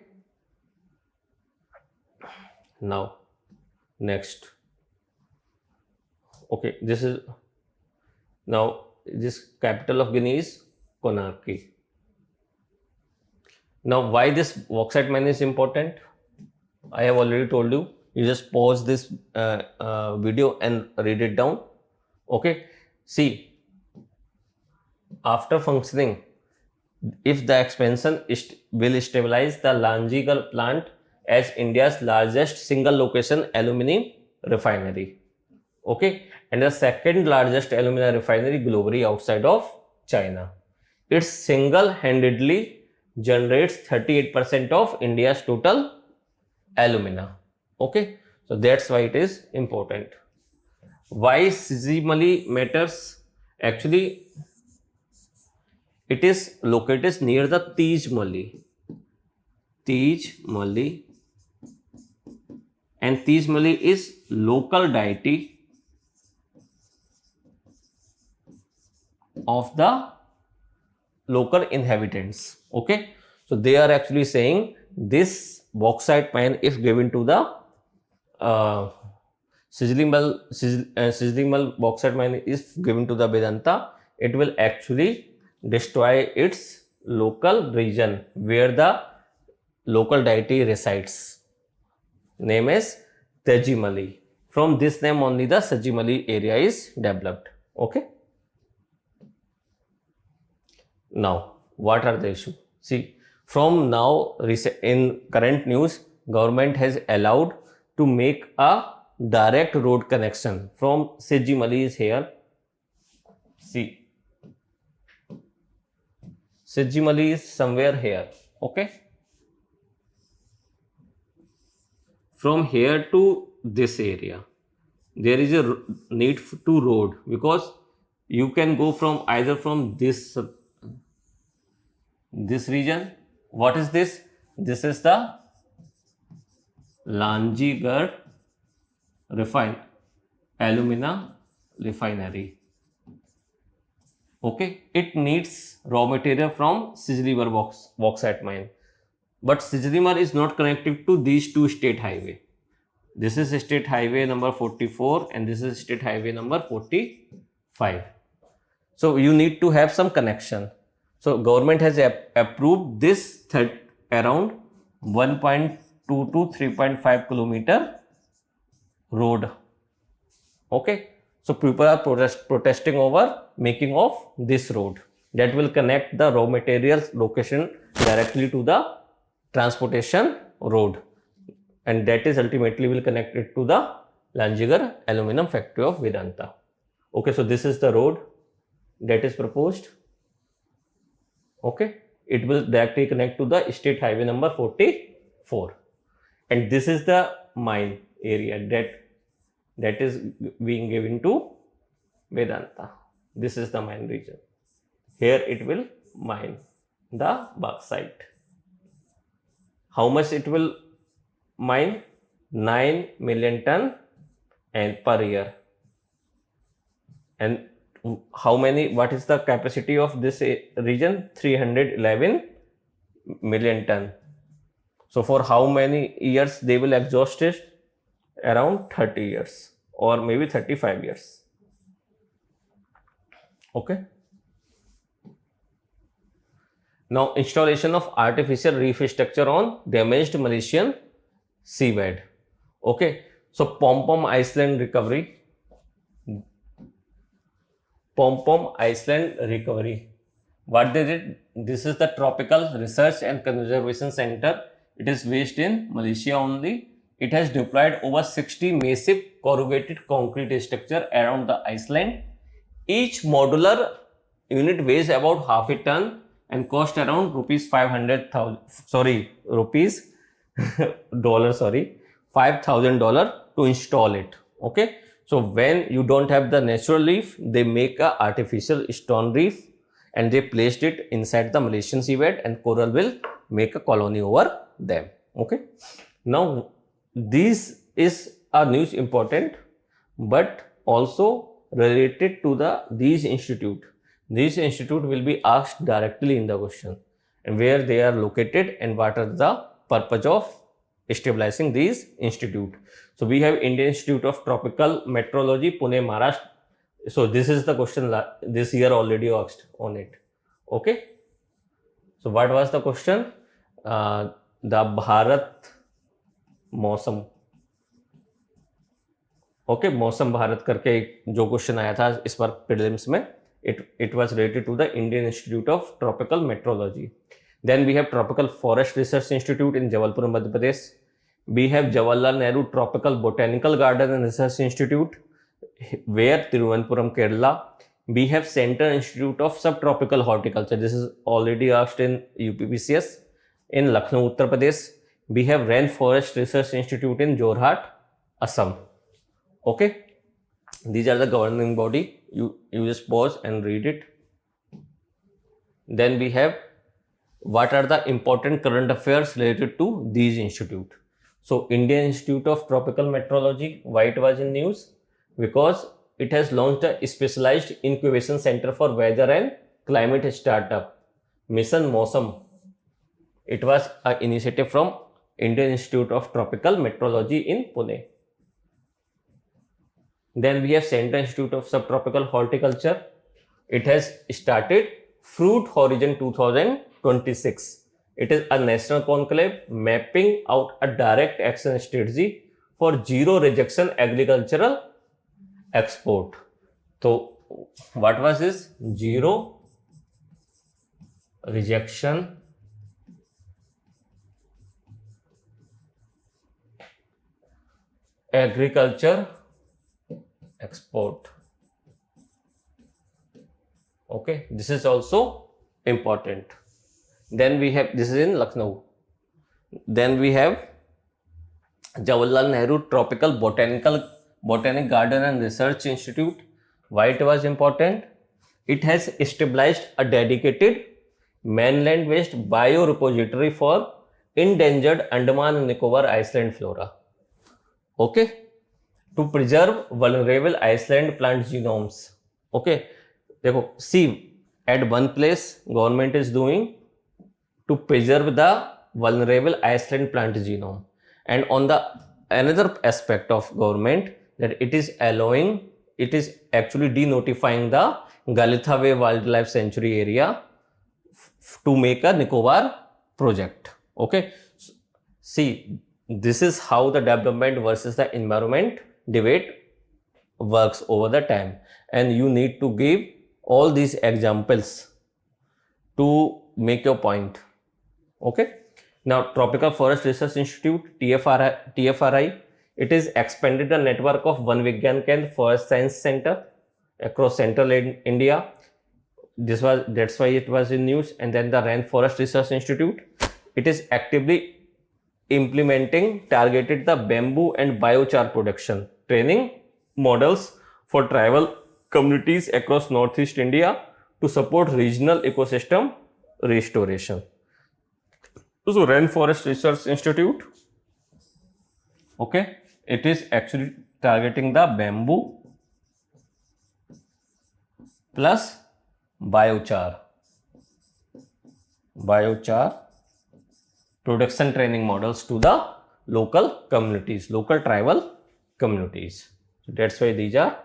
Now, next. Okay, this capital of Guinea is Conakry. Now, why this bauxite mine is important? I have already told you. You just pause this video and read it down. Okay. See, after functioning, if the expansion will stabilize the Lanjigarh plant as India's largest single location aluminum refinery. Okay. And the second largest alumina refinery globally outside of China. It single-handedly generates 38% of India's total alumina. Okay. So that's why it is important. Why Sijimali matters? Actually, it is located near the Tijmali. And Tijmali is local deity of the local inhabitants. Okay. So they are actually saying this bauxite mine, if given to the Sijlimal bauxite mine is given to the Vedanta, it will actually destroy its local region where the local deity resides. Name is Tejimali. From this name only the Sajimali area is developed. Okay. Now, what are the issues? See, from now in current news, government has allowed to make a direct road connection from Sajimali is here. See, Sajimali is somewhere here. Okay. From here to this area, there is a need to road, because you can go from either from this region. What is this? This is the Lanjigarh alumina refinery. Okay, it needs raw material from Sijlimar bauxite mine. But Sijlimar is not connected to these two state highway. This is state highway number 44 and this is state highway number 45. So you need to have some connection. So government has approved this around 1.2 to 3.5 kilometer road. Okay, so people are protesting over making of this road that will connect the raw materials location directly to the transportation road, and that is ultimately will connect it to the Lanjigar aluminum factory of Vedanta. Okay, so this is the road that is proposed. Okay, it will directly connect to the state highway number 44, and this is the mine area that is being given to Vedanta. This is the mine region. Here it will mine the bauxite. How much it will mine? 9 million ton and per year. And how many, what is the capacity of this region? 311 million ton. So for how many years they will exhaust it? Around 30 years or maybe 35 years. Okay. Now installation of artificial reef structure on damaged Malaysian seabed. Okay. So Pom-Pom Island recovery. Pom-Pom Island recovery. What they did? This is the Tropical Research and Conservation Center. It is based in Malaysia only. It has deployed over 60 massive corrugated concrete structure around the island. Each modular unit weighs about half a ton and cost around rupees 500,000. Sorry, rupees dollar. Sorry, $5,000 to install it. Okay. So when you don't have the natural reef, they make a artificial stone reef and they placed it inside the Malaysian seabed, and coral will make a colony over them. Okay. Now this is a news important, but also related to these institute. These institute will be asked directly in the question, and where they are located and what are the purpose of stabilizing these institute. So we have Indian Institute of Tropical Meteorology, Pune, Maharashtra. So this is the question this year already asked on it. Okay. So what was the question? The Bharat मौसम. Okay, मौसम भारत करके जो question आया था इस बार prelims में, it was related to the Indian Institute of Tropical Meteorology. Then we have Tropical Forest Research Institute in Jabalpur, Madhya Pradesh. We have Jawaharlal Nehru Tropical Botanical Garden and Research Institute, where Thiruvananthapuram, Kerala. We have Central Institute of Subtropical Horticulture. This is already asked in UPPCS in Lucknow, Uttar Pradesh. We have Rainforest Research Institute in Jorhat, Assam. Okay, these are the governing body. You just pause and read it. Then we have what are the important current affairs related to these institute. So Indian Institute of Tropical Meteorology, why it was in news? Because it has launched a specialized incubation center for weather and climate startup, Mission Mosam. It was an initiative from Indian Institute of Tropical Meteorology in Pune. Then we have Central Institute of Subtropical Horticulture. It has started Fruit Horizon 2026. It is a national conclave mapping out a direct action strategy for zero rejection agricultural export. So what was this? Zero rejection agriculture export. Okay, this is also important. Then we have, this is in Lucknow. Then we have Jawaharlal Nehru Tropical Botanic Garden and Research Institute. Why it was important? It has established a dedicated mainland-based biorepository for endangered Andaman and Nicobar Island flora. Okay, to preserve vulnerable Iceland plant genomes. Okay, see, at one place government is doing to preserve the vulnerable Iceland plant genome, and on the another aspect of government that it is allowing, it is actually denotifying the Galitha Bay Wildlife Sanctuary area to make a Nicobar project. Okay, see, this is how the development versus the environment debate works over the time, and you need to give all these examples to make your point. Okay, now Tropical Forest Research Institute, TFRI, it is expanded a network of One Vigyan Kendra Forest Science Center across central India. That's why it was in news. And then the Rainforest Research Institute, it is actively implementing targeted the bamboo and biochar production training models for tribal communities across Northeast India to support regional ecosystem restoration. So Rainforest Research Institute, okay, it is actually targeting the bamboo plus biochar production training models to the local communities, local tribal communities. So that's why these are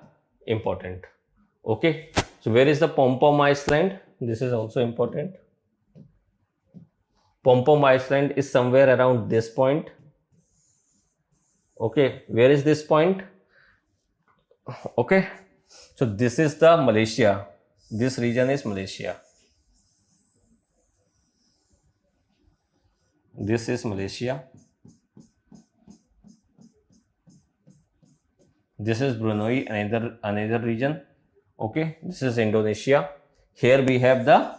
important. Okay, so where is the Pom Pom Island? This is also important. Pom Pom Island is somewhere around this point. Okay, where is this point? Okay, so this is the Malaysia. This region is Malaysia. This is Malaysia. This is Brunei, another region. Okay, this is Indonesia. Here we have the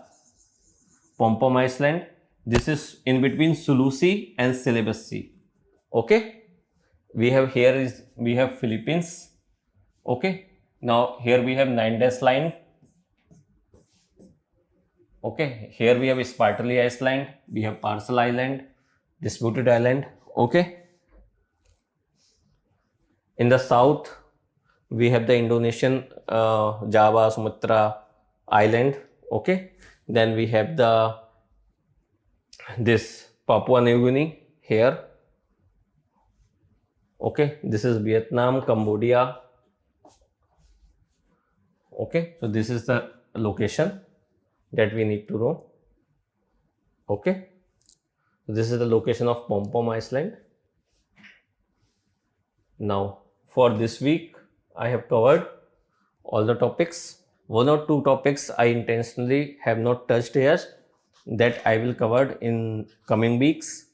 Pom Pom Island. This is in between Sulu Sea and Celebes Sea. Okay, we have Philippines. Okay, now here we have 9-dash line. Okay, here we have Spratly Island, we have Parcel Island, Disputed Island. Okay, in the south we have the Indonesian Java, Sumatra Island. Okay, then we have this Papua New Guinea here. Okay, this is Vietnam, Cambodia. Okay, so this is the location that we need to know. Okay, so this is the location of Pom Pom Island. Now for this week I have covered all the topics. One or two topics I intentionally have not touched yet, that I will cover in coming weeks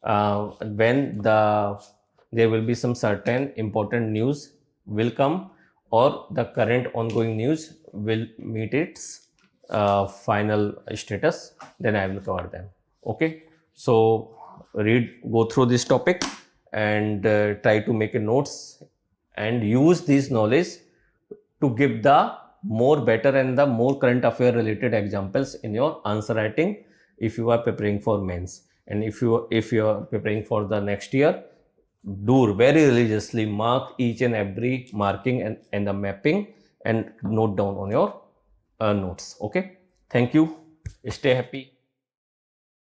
when there will be some certain important news will come, or the current ongoing news will meet its final status, then I will cover them. Okay, so go through this topic and try to make a notes and use this knowledge to give the more better and the more current affair related examples in your answer writing if you are preparing for mains. And if you are preparing for the next year, do very religiously mark each and every marking and the mapping and note down on your notes. Okay, thank you, stay happy.